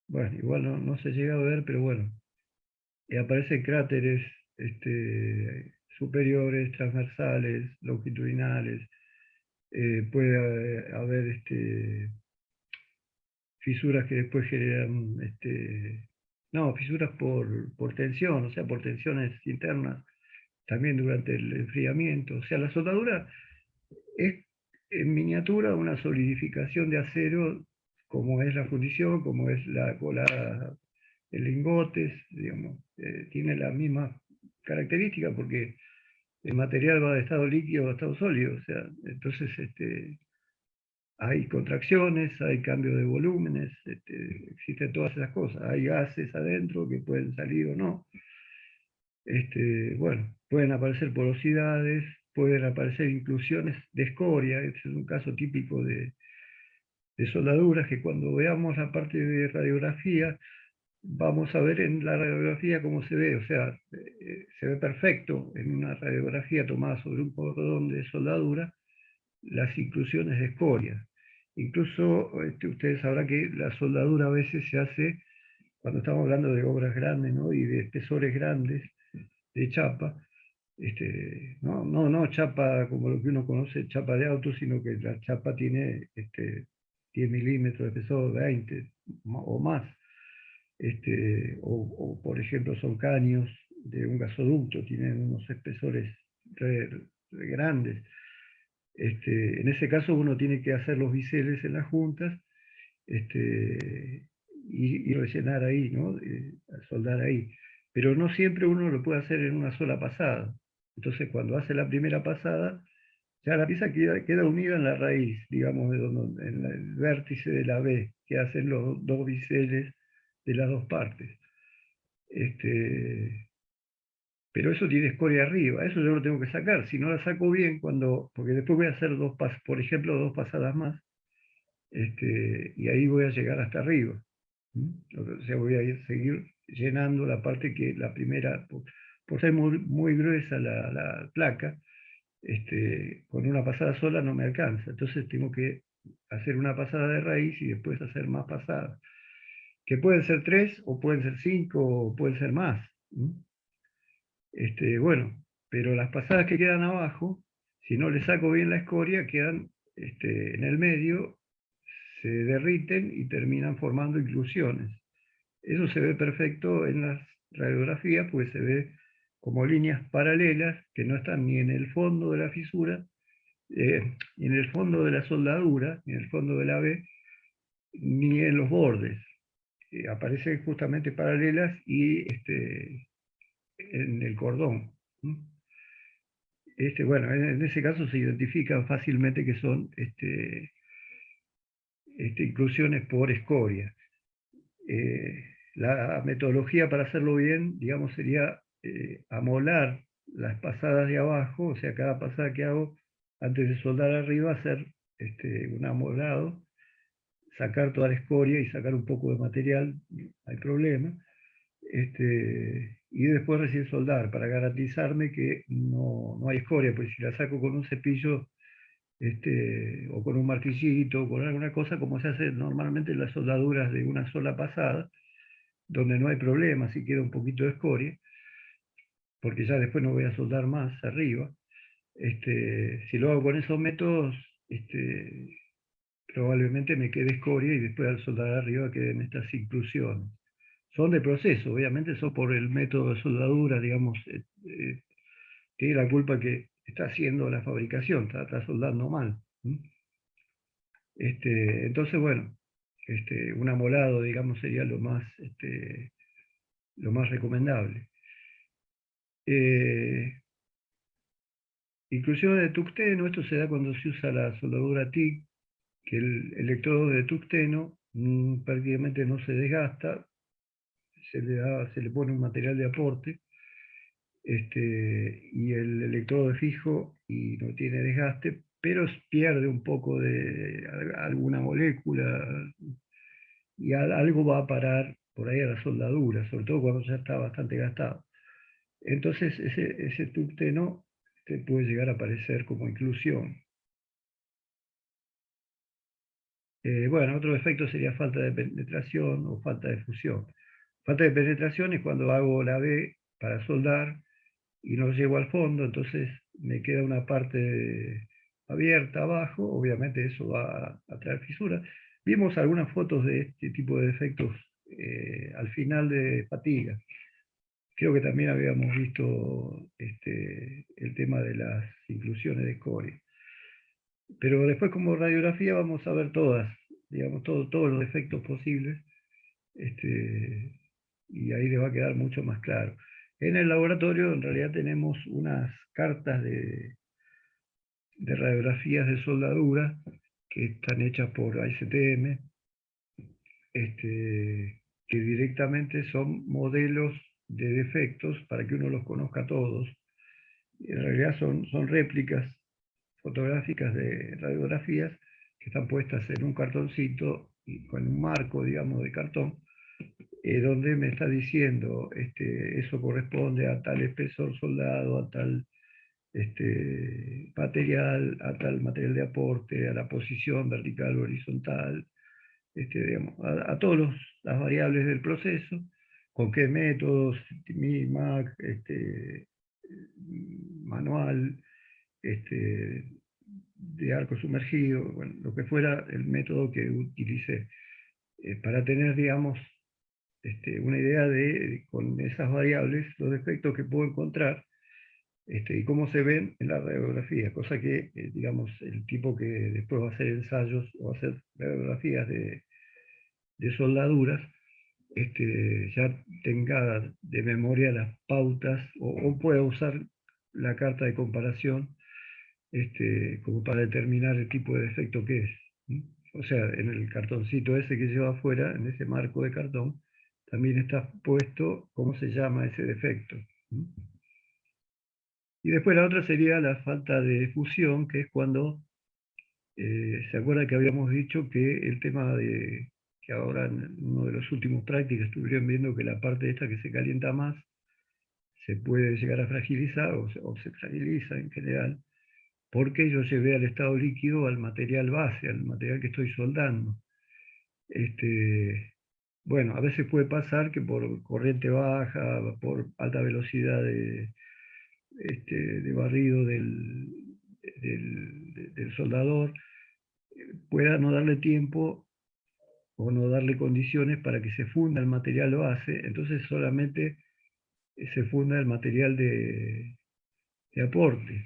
Bueno, igual no se llega a ver, pero bueno, aparecen cráteres superiores, transversales, longitudinales. Puede haber fisuras que después generan, no, fisuras por tensión, o sea, por tensiones internas, también durante el enfriamiento. O sea, la soldadura es en miniatura una solidificación de acero, como es la fundición, como es la colada en lingotes, digamos. Tiene la misma característica porque el material va de estado líquido a estado sólido, o sea, entonces hay contracciones, hay cambio de volúmenes, existen todas esas cosas. Hay gases adentro que pueden salir o no. Bueno, pueden aparecer porosidades, pueden aparecer inclusiones de escoria. Este es un caso típico de soldaduras que cuando veamos la parte de radiografía, vamos a ver en la radiografía cómo se ve. O sea, se ve perfecto en una radiografía tomada sobre un cordón de soldadura las inclusiones de escoria. Incluso ustedes sabrán que la soldadura a veces se hace cuando estamos hablando de obras grandes, ¿no? Y de espesores grandes de chapa. No chapa como lo que uno conoce, chapa de auto, sino que la chapa tiene 10 milímetros de espesor, 20 o más. O por ejemplo son caños de un gasoducto, tienen unos espesores re grandes. En ese caso uno tiene que hacer los biseles en las juntas y rellenar ahí, ¿no? Soldar ahí. Pero no siempre uno lo puede hacer en una sola pasada. Entonces cuando hace la primera pasada, ya la pieza queda unida en la raíz, digamos, en el vértice de la B, que hacen los dos biseles de las dos partes. Pero eso tiene escoria arriba, eso yo lo tengo que sacar. Si no la saco bien, porque después voy a hacer por ejemplo, dos pasadas más, y ahí voy a llegar hasta arriba. O sea, voy a seguir llenando la parte que la primera, por ser muy gruesa la placa, con una pasada sola no me alcanza. Entonces tengo que hacer una pasada de raíz y después hacer más pasadas, que pueden ser 3 o pueden ser 5 o pueden ser más. Bueno, pero las pasadas que quedan abajo, si no le saco bien la escoria, quedan en el medio, se derriten y terminan formando inclusiones. Eso se ve perfecto en las radiografías, pues se ve como líneas paralelas que no están ni en el fondo de la fisura, ni en el fondo de la soldadura, ni en el fondo de la B, ni en los bordes. Aparecen justamente paralelas y en el cordón. Bueno, en ese caso se identifican fácilmente que son inclusiones por escoria. La metodología para hacerlo bien, digamos, sería amolar las pasadas de abajo, o sea, cada pasada que hago antes de soldar arriba, hacer un amolado, sacar toda la escoria y sacar un poco de material, no hay problema, y después recién soldar para garantizarme que no hay escoria, pues si la saco con un cepillo o con un martillito o con alguna cosa, como se hace normalmente en las soldaduras de una sola pasada, donde no hay problema si queda un poquito de escoria, porque ya después no voy a soldar más arriba. Si lo hago con esos métodos, probablemente me quede escoria y después al soldar arriba queden estas inclusiones. Son de proceso, obviamente son por el método de soldadura, digamos, tiene la culpa que está haciendo la fabricación, está soldando mal. Entonces, bueno, un amolado, digamos, sería lo más recomendable. Inclusión de tuxteno, esto se da cuando se usa la soldadura TIG, que el electrodo de tuxteno prácticamente no se desgasta, se le pone un material de aporte, y el electrodo es fijo y no tiene desgaste, pero pierde un poco de alguna molécula y algo va a parar por ahí a la soldadura, sobre todo cuando ya está bastante gastado. Entonces ese tungsteno te puede llegar a aparecer como inclusión. Bueno, otro efecto sería falta de penetración o falta de fusión. Falta de penetración es cuando hago la B para soldar y no llego al fondo, entonces me queda una parte abierta abajo, obviamente eso va a traer fisuras. Vimos algunas fotos de este tipo de defectos al final de fatiga. Creo que también habíamos visto el tema de las inclusiones de Cori. Pero después como radiografía vamos a ver todas, digamos, todos los defectos posibles, este, y ahí les va a quedar mucho más claro. En el laboratorio en realidad tenemos unas cartas de radiografías de soldadura que están hechas por ASTM, que directamente son modelos de defectos para que uno los conozca todos. En realidad son réplicas fotográficas de radiografías que están puestas en un cartoncito y con un marco, digamos, de cartón, donde me está diciendo, eso corresponde a tal espesor soldado, a tal material, a tal material de aporte, a la posición vertical o horizontal, digamos, a todas las variables del proceso, con qué métodos, MIMAC, manual, de arco sumergido, bueno, lo que fuera el método que utilicé, para tener, digamos, una idea de, con esas variables, los defectos que puedo encontrar y cómo se ven en la radiografía, cosa que, digamos, el tipo que después va a hacer ensayos o va a hacer radiografías de soldaduras, ya tenga de memoria las pautas o pueda usar la carta de comparación como para determinar el tipo de defecto que es. O sea, en el cartoncito ese que lleva afuera, en ese marco de cartón, también está puesto cómo se llama ese defecto. Y después la otra sería la falta de fusión, que es cuando, ¿se acuerda que habíamos dicho que el tema de, que ahora en uno de los últimos prácticas estuvieron viendo que la parte esta que se calienta más se puede llegar a fragilizar o se fragiliza en general, porque yo llevé al estado líquido al material base, al material que estoy soldando. Bueno, a veces puede pasar que por corriente baja, por alta velocidad de barrido del soldador, pueda no darle tiempo o no darle condiciones para que se funda el material base, entonces solamente se funda el material de aporte,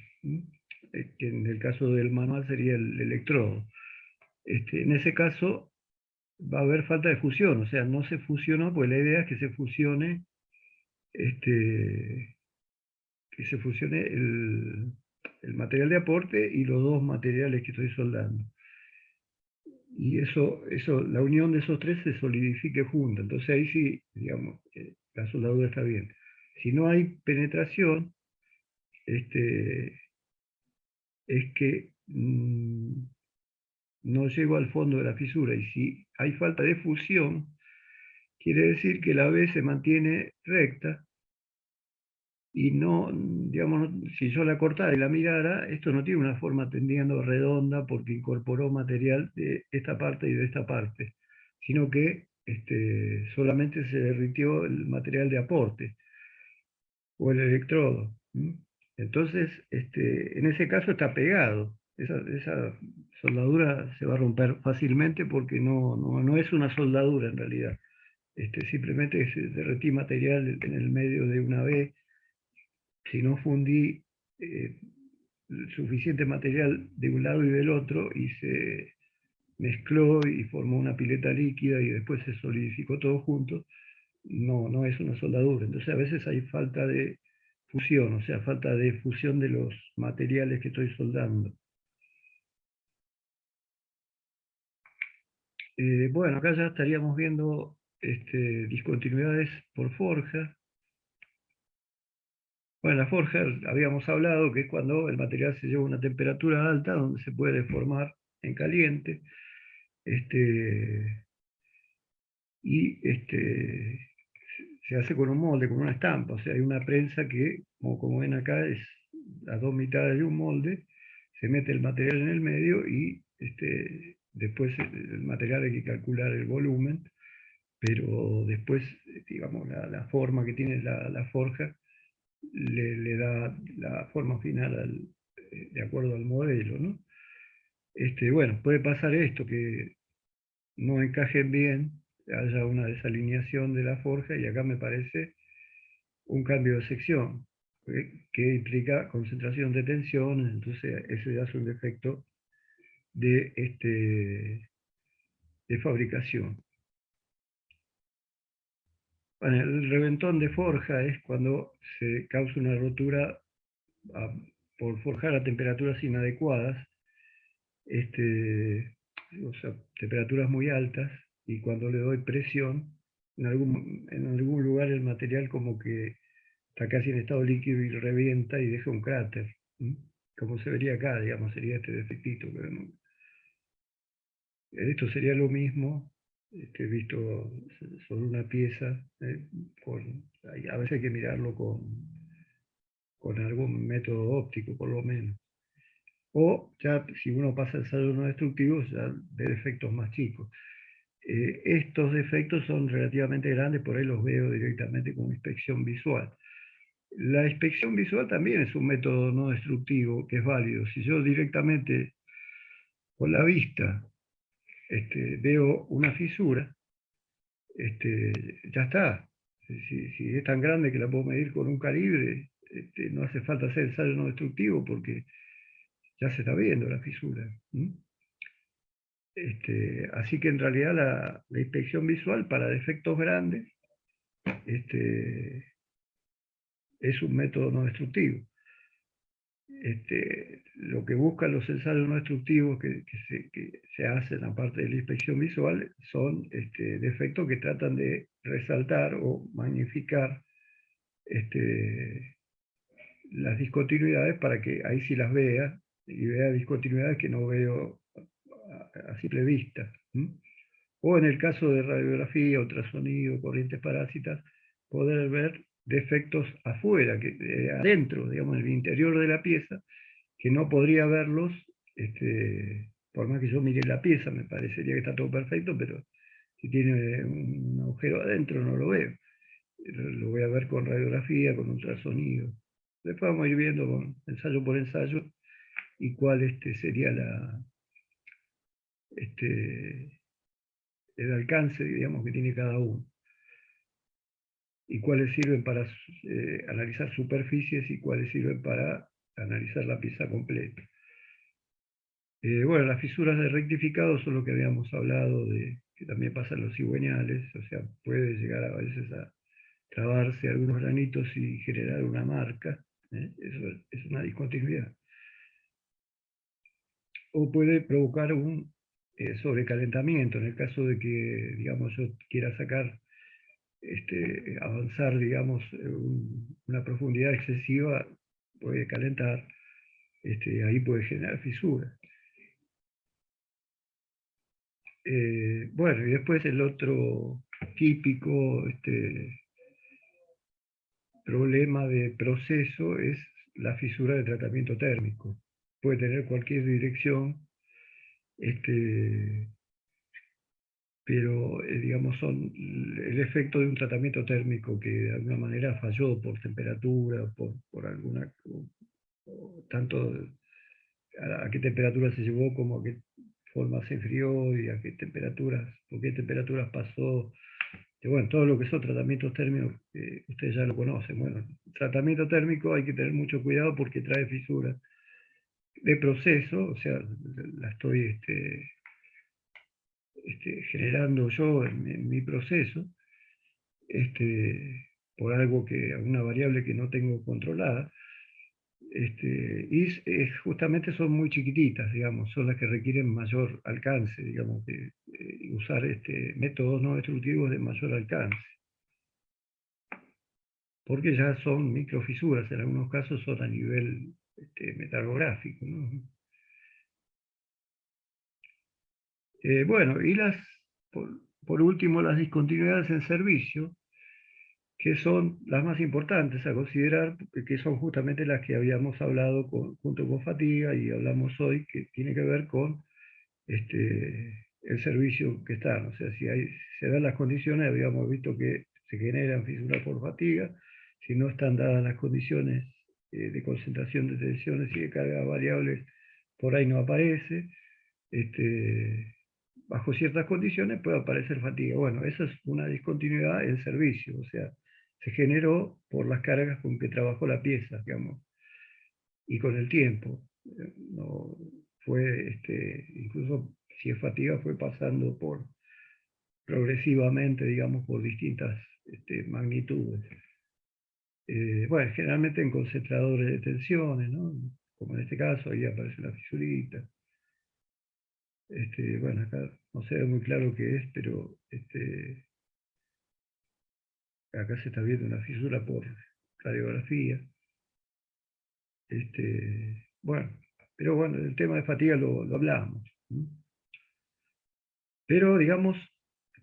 que en el caso del manual sería el electrodo. En ese caso va a haber falta de fusión, o sea, no se fusionó, pues la idea es que se fusione, el material de aporte y los dos materiales que estoy soldando. Y la unión de esos tres se solidifique junta. Entonces ahí sí, digamos, la soldadura está bien. Si no hay penetración, es que no llego al fondo de la fisura. Y si hay falta de fusión, quiere decir que la B se mantiene recta y no, digamos, si yo la cortara y la mirara, esto no tiene una forma tendiendo redonda porque incorporó material de esta parte y de esta parte, sino que solamente se derritió el material de aporte o el electrodo. Entonces, en ese caso está pegado. Esa soldadura se va a romper fácilmente porque no es una soldadura en realidad. Simplemente se derretí material en el medio de una B. Si no fundí suficiente material de un lado y del otro y se mezcló y formó una pileta líquida y después se solidificó todo junto, no es una soldadura. Entonces a veces hay falta de fusión, o sea, falta de fusión de los materiales que estoy soldando. Bueno, acá ya estaríamos viendo discontinuidades por forja. Bueno, la forja habíamos hablado que es cuando el material se lleva a una temperatura alta donde se puede deformar en caliente. y se hace con un molde, con una estampa. O sea, hay una prensa que, como ven acá, es las dos mitades de un molde, se mete el material en el medio y después el material hay que calcular el volumen, pero después, digamos, la forma que tiene la forja le da la forma final de acuerdo al modelo, ¿no? Bueno, puede pasar esto, que no encajen bien, haya una desalineación de la forja, y acá me parece un cambio de sección, que implica concentración de tensiones, entonces eso ya es un defecto de fabricación. Bueno, el reventón de forja es cuando se causa una rotura por forjar a temperaturas inadecuadas, o sea, temperaturas muy altas, y cuando le doy presión, en algún lugar el material como que está casi en estado líquido y revienta y deja un cráter. Como se vería acá, digamos, sería este defectito. Pero no. Esto sería lo mismo, visto sobre una pieza. A veces hay que mirarlo con algún método óptico, por lo menos. O ya, si uno pasa al ensayo no destructivo, ya ve defectos más chicos. Estos defectos son relativamente grandes, por ahí los veo directamente con inspección visual. La inspección visual también es un método no destructivo que es válido. Si yo directamente con la vista veo una fisura, ya está. Si es tan grande que la puedo medir con un calibre, no hace falta hacer ensayo no destructivo porque ya se está viendo la fisura. Así que en realidad la inspección visual para defectos grandes es un método no destructivo. Lo que buscan los ensayos no destructivos que se hacen aparte de la inspección visual son defectos que tratan de resaltar o magnificar las discontinuidades para que ahí sí las vea, y vea discontinuidades que no veo a simple vista. O en el caso de radiografía, ultrasonido, corrientes parásitas, poder ver defectos afuera, adentro, digamos, en el interior de la pieza, que no podría verlos, por más que yo mire la pieza, me parecería que está todo perfecto, pero si tiene un agujero adentro no lo veo. Lo voy a ver con radiografía, con ultrasonido. Después vamos a ir viendo con ensayo por ensayo y cuál sería el alcance, digamos, que tiene cada uno, y cuáles sirven para analizar superficies y cuáles sirven para analizar la pieza completa. Bueno, las fisuras de rectificado son lo que habíamos hablado, que también pasan los cigüeñales, o sea, puede llegar a veces a trabarse algunos granitos y generar una marca. Eso es una discontinuidad. O puede provocar un sobrecalentamiento, en el caso de que, digamos, yo quiera sacar, avanzar, digamos, una profundidad excesiva, puede calentar, ahí puede generar fisuras. Bueno, y después el otro típico problema de proceso es la fisura de tratamiento térmico. Puede tener cualquier dirección, pero digamos son el efecto de un tratamiento térmico que de alguna manera falló por temperatura, por alguna, tanto a qué temperatura se llevó como a qué forma se enfrió y a qué temperaturas, por qué temperaturas pasó. Bueno, todo lo que son tratamientos térmicos, ustedes ya lo conocen. Bueno, tratamiento térmico hay que tener mucho cuidado porque trae fisuras de proceso, o sea, la estoy generando yo en mi proceso, por algo una variable que no tengo controlada, y justamente son muy chiquititas, digamos, son las que requieren mayor alcance, digamos, usar métodos no destructivos de mayor alcance, porque ya son microfisuras, en algunos casos son a nivel metalográfico, ¿no? Bueno, y por último, las discontinuidades en servicio, que son las más importantes a considerar, que son justamente las que habíamos hablado junto con fatiga y hablamos hoy, que tiene que ver con el servicio que están. O sea, si se dan las condiciones, habíamos visto que se generan fisuras por fatiga. Si no están dadas las condiciones de concentración de tensiones y de cargas variables, por ahí no aparece. Bajo ciertas condiciones puede aparecer fatiga. Bueno, esa es una discontinuidad en servicio, o sea, se generó por las cargas con que trabajó la pieza, digamos, y con el tiempo. No fue, incluso si es fatiga, fue pasando por progresivamente, digamos, por distintas magnitudes. Bueno, generalmente en concentradores de tensiones, ¿no? Como en este caso, ahí aparece una fisurita. Bueno, acá no se ve muy claro qué es, pero acá se está viendo una fisura por radiografía. Bueno, pero bueno, el tema de fatiga lo hablamos. ¿No? Pero, digamos,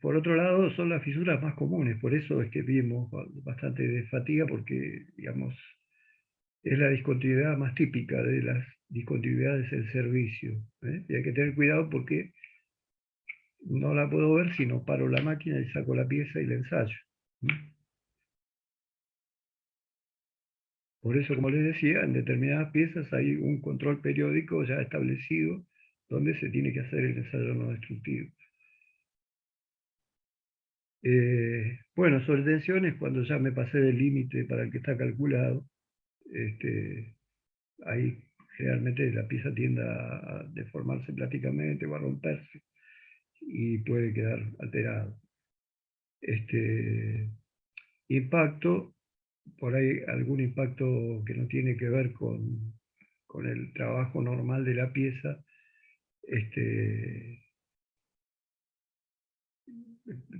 por otro lado, son las fisuras más comunes, por eso es que vimos bastante de fatiga, porque, digamos, es la discontinuidad más típica de las discontinuidades en servicio. ¿Eh? Y hay que tener cuidado porque no la puedo ver si no paro la máquina y saco la pieza y la ensayo. Por eso, como les decía, en determinadas piezas hay un control periódico ya establecido donde se tiene que hacer el ensayo no destructivo. Bueno, sobre tensiones, cuando ya me pasé del límite para el que está calculado, ahí generalmente la pieza tiende a deformarse plásticamente o a romperse y puede quedar alterado. Impacto, por ahí algún impacto que no tiene que ver con el trabajo normal de la pieza, se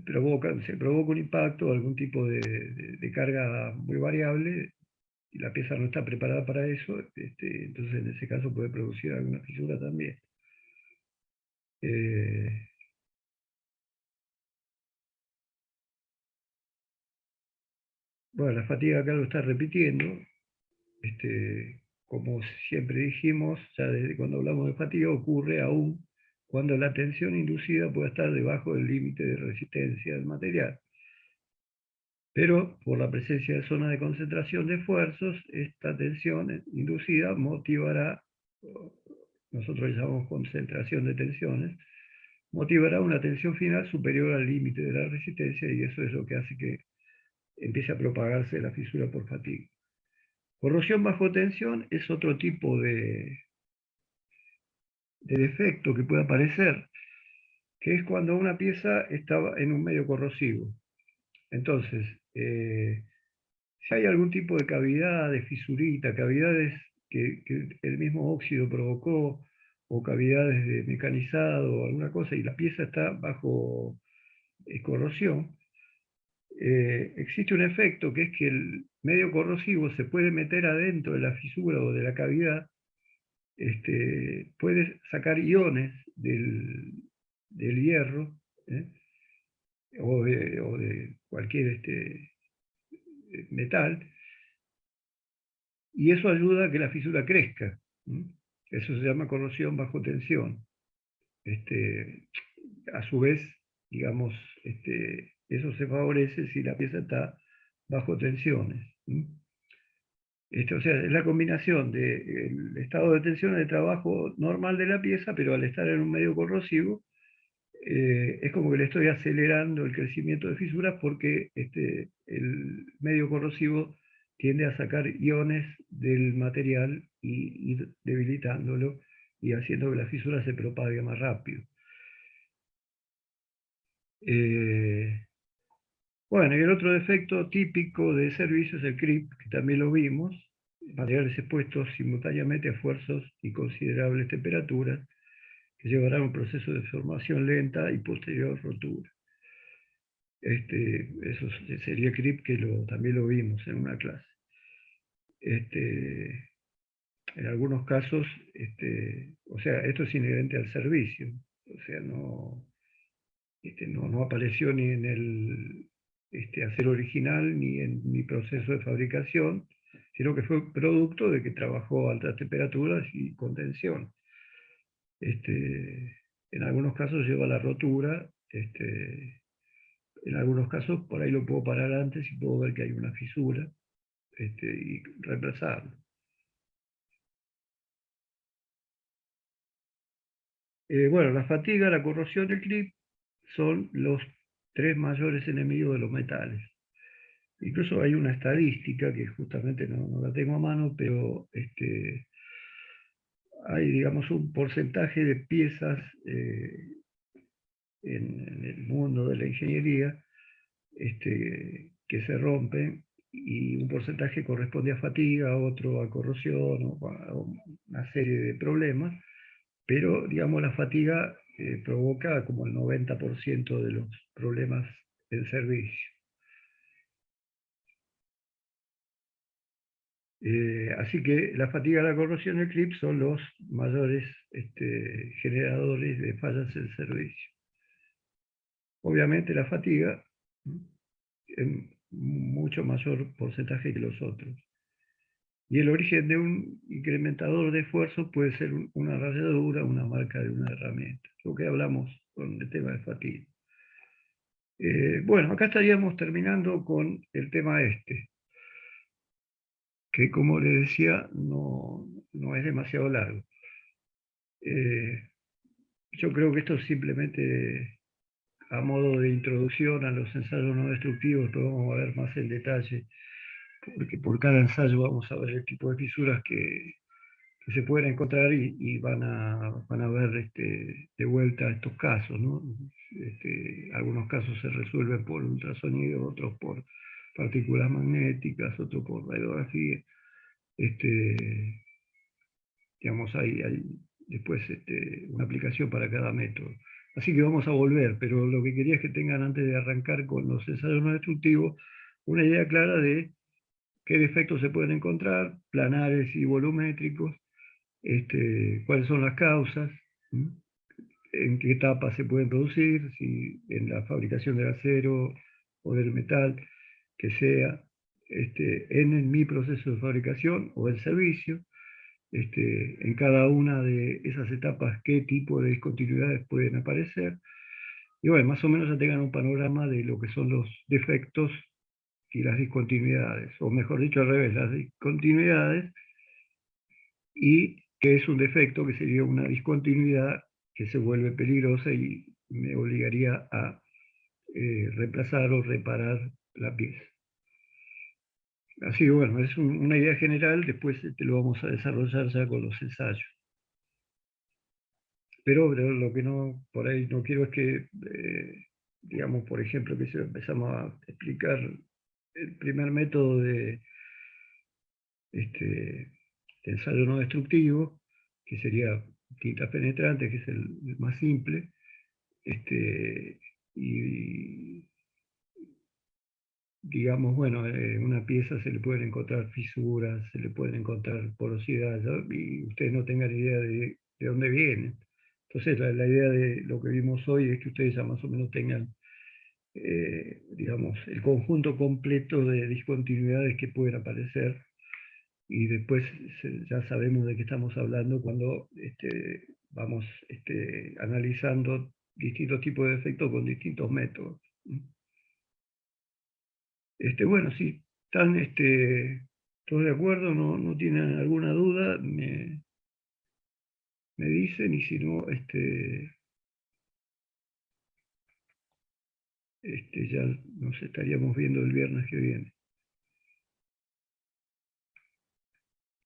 provoca un impacto, algún tipo de carga muy variable, y la pieza no está preparada para eso, entonces en ese caso puede producir alguna fisura también. Eh, bueno, la fatiga acá lo está repitiendo. Como siempre dijimos, ya desde cuando hablamos de fatiga, ocurre aún cuando la tensión inducida puede estar debajo del límite de resistencia del material. Pero por la presencia de zonas de concentración de esfuerzos, esta tensión inducida motivará, nosotros llamamos concentración de tensiones, motivará una tensión final superior al límite de la resistencia, y eso es lo que hace que empiece a propagarse la fisura por fatiga. Corrosión bajo tensión es otro tipo de defecto que puede aparecer, que es cuando una pieza está en un medio corrosivo. Entonces, si hay algún tipo de cavidad, de fisurita, cavidades que el mismo óxido provocó, o cavidades de mecanizado o alguna cosa, y la pieza está bajo corrosión, existe un efecto que es que el medio corrosivo se puede meter adentro de la fisura o de la cavidad, puede sacar iones del hierro, ¿eh? O de cualquier metal, y eso ayuda a que la fisura crezca. ¿Mm? Eso se llama corrosión bajo tensión. A su vez, digamos, eso se favorece si la pieza está bajo tensiones. ¿Mm? O sea, es la combinación del estado de tensión de trabajo normal de la pieza, pero al estar en un medio corrosivo, es como que le estoy acelerando el crecimiento de fisuras porque el medio corrosivo tiende a sacar iones del material y debilitándolo y haciendo que la fisura se propague más rápido. Bueno, y el otro defecto típico de servicio es el creep, que también lo vimos, materiales expuestos simultáneamente a esfuerzos y considerables temperaturas que llevarán a un proceso de formación lenta y posterior rotura. Eso sería creep, que también lo vimos en una clase. En algunos casos, o sea, esto es inherente al servicio, o sea, no, no apareció ni en el acero original ni en mi proceso de fabricación, sino que fue producto de que trabajó a altas temperaturas y con tensión. En algunos casos lleva a la rotura, en algunos casos por ahí lo puedo parar antes y puedo ver que hay una fisura y reemplazarlo. Bueno, la fatiga, la corrosión del clip son los tres mayores enemigos de los metales. Incluso hay una estadística que justamente no la tengo a mano, pero hay, digamos, un porcentaje de piezas en el mundo de la ingeniería que se rompen y un porcentaje corresponde a fatiga, otro a corrosión o a una serie de problemas, pero digamos la fatiga provoca como el 90% de los problemas en servicio. Así que la fatiga y la corrosión del clip son los mayores generadores de fallas en servicio. Obviamente la fatiga en mucho mayor porcentaje que los otros. Y el origen de un incrementador de esfuerzo puede ser una rayadura, una marca de una herramienta. Lo que hablamos con el tema de fatiga. Bueno, acá estaríamos terminando con el tema que como les decía, no es demasiado largo. Yo creo que esto es simplemente a modo de introducción a los ensayos no destructivos, pero vamos a ver más en detalle, porque por cada ensayo vamos a ver el tipo de fisuras que se pueden encontrar y van a ver de vuelta estos casos, ¿no? Algunos casos se resuelven por ultrasonido, otros por partículas magnéticas, otros por radiografía. Digamos, hay después una aplicación para cada método. Así que vamos a volver, pero lo que quería es que tengan antes de arrancar con los ensayos no destructivos una idea clara de qué defectos se pueden encontrar, planares y volumétricos, cuáles son las causas, en qué etapas se pueden producir, si en la fabricación del acero o del metal, que sea en mi proceso de fabricación o el servicio, en cada una de esas etapas qué tipo de discontinuidades pueden aparecer. Y bueno, más o menos ya tengan un panorama de lo que son los defectos y las discontinuidades, o mejor dicho al revés, las discontinuidades y qué es un defecto, que sería una discontinuidad que se vuelve peligrosa y me obligaría a reemplazar o reparar la pieza. Así que bueno, es una idea general, después lo vamos a desarrollar ya con los ensayos. Pero lo que por ahí no quiero es que, digamos, por ejemplo, que si empezamos a explicar el primer método de ensayo no destructivo, que sería tintas penetrantes, que es el más simple, y digamos, bueno, en una pieza se le pueden encontrar fisuras, se le pueden encontrar porosidades, ¿no? Y ustedes no tengan idea de dónde vienen. Entonces, la idea de lo que vimos hoy es que ustedes ya más o menos tengan, digamos, el conjunto completo de discontinuidades que pueden aparecer y después ya sabemos de qué estamos hablando cuando vamos analizando distintos tipos de defectos con distintos métodos. Bueno, si están todos de acuerdo, no tienen alguna duda, me dicen, y si no, ya nos estaríamos viendo el viernes que viene.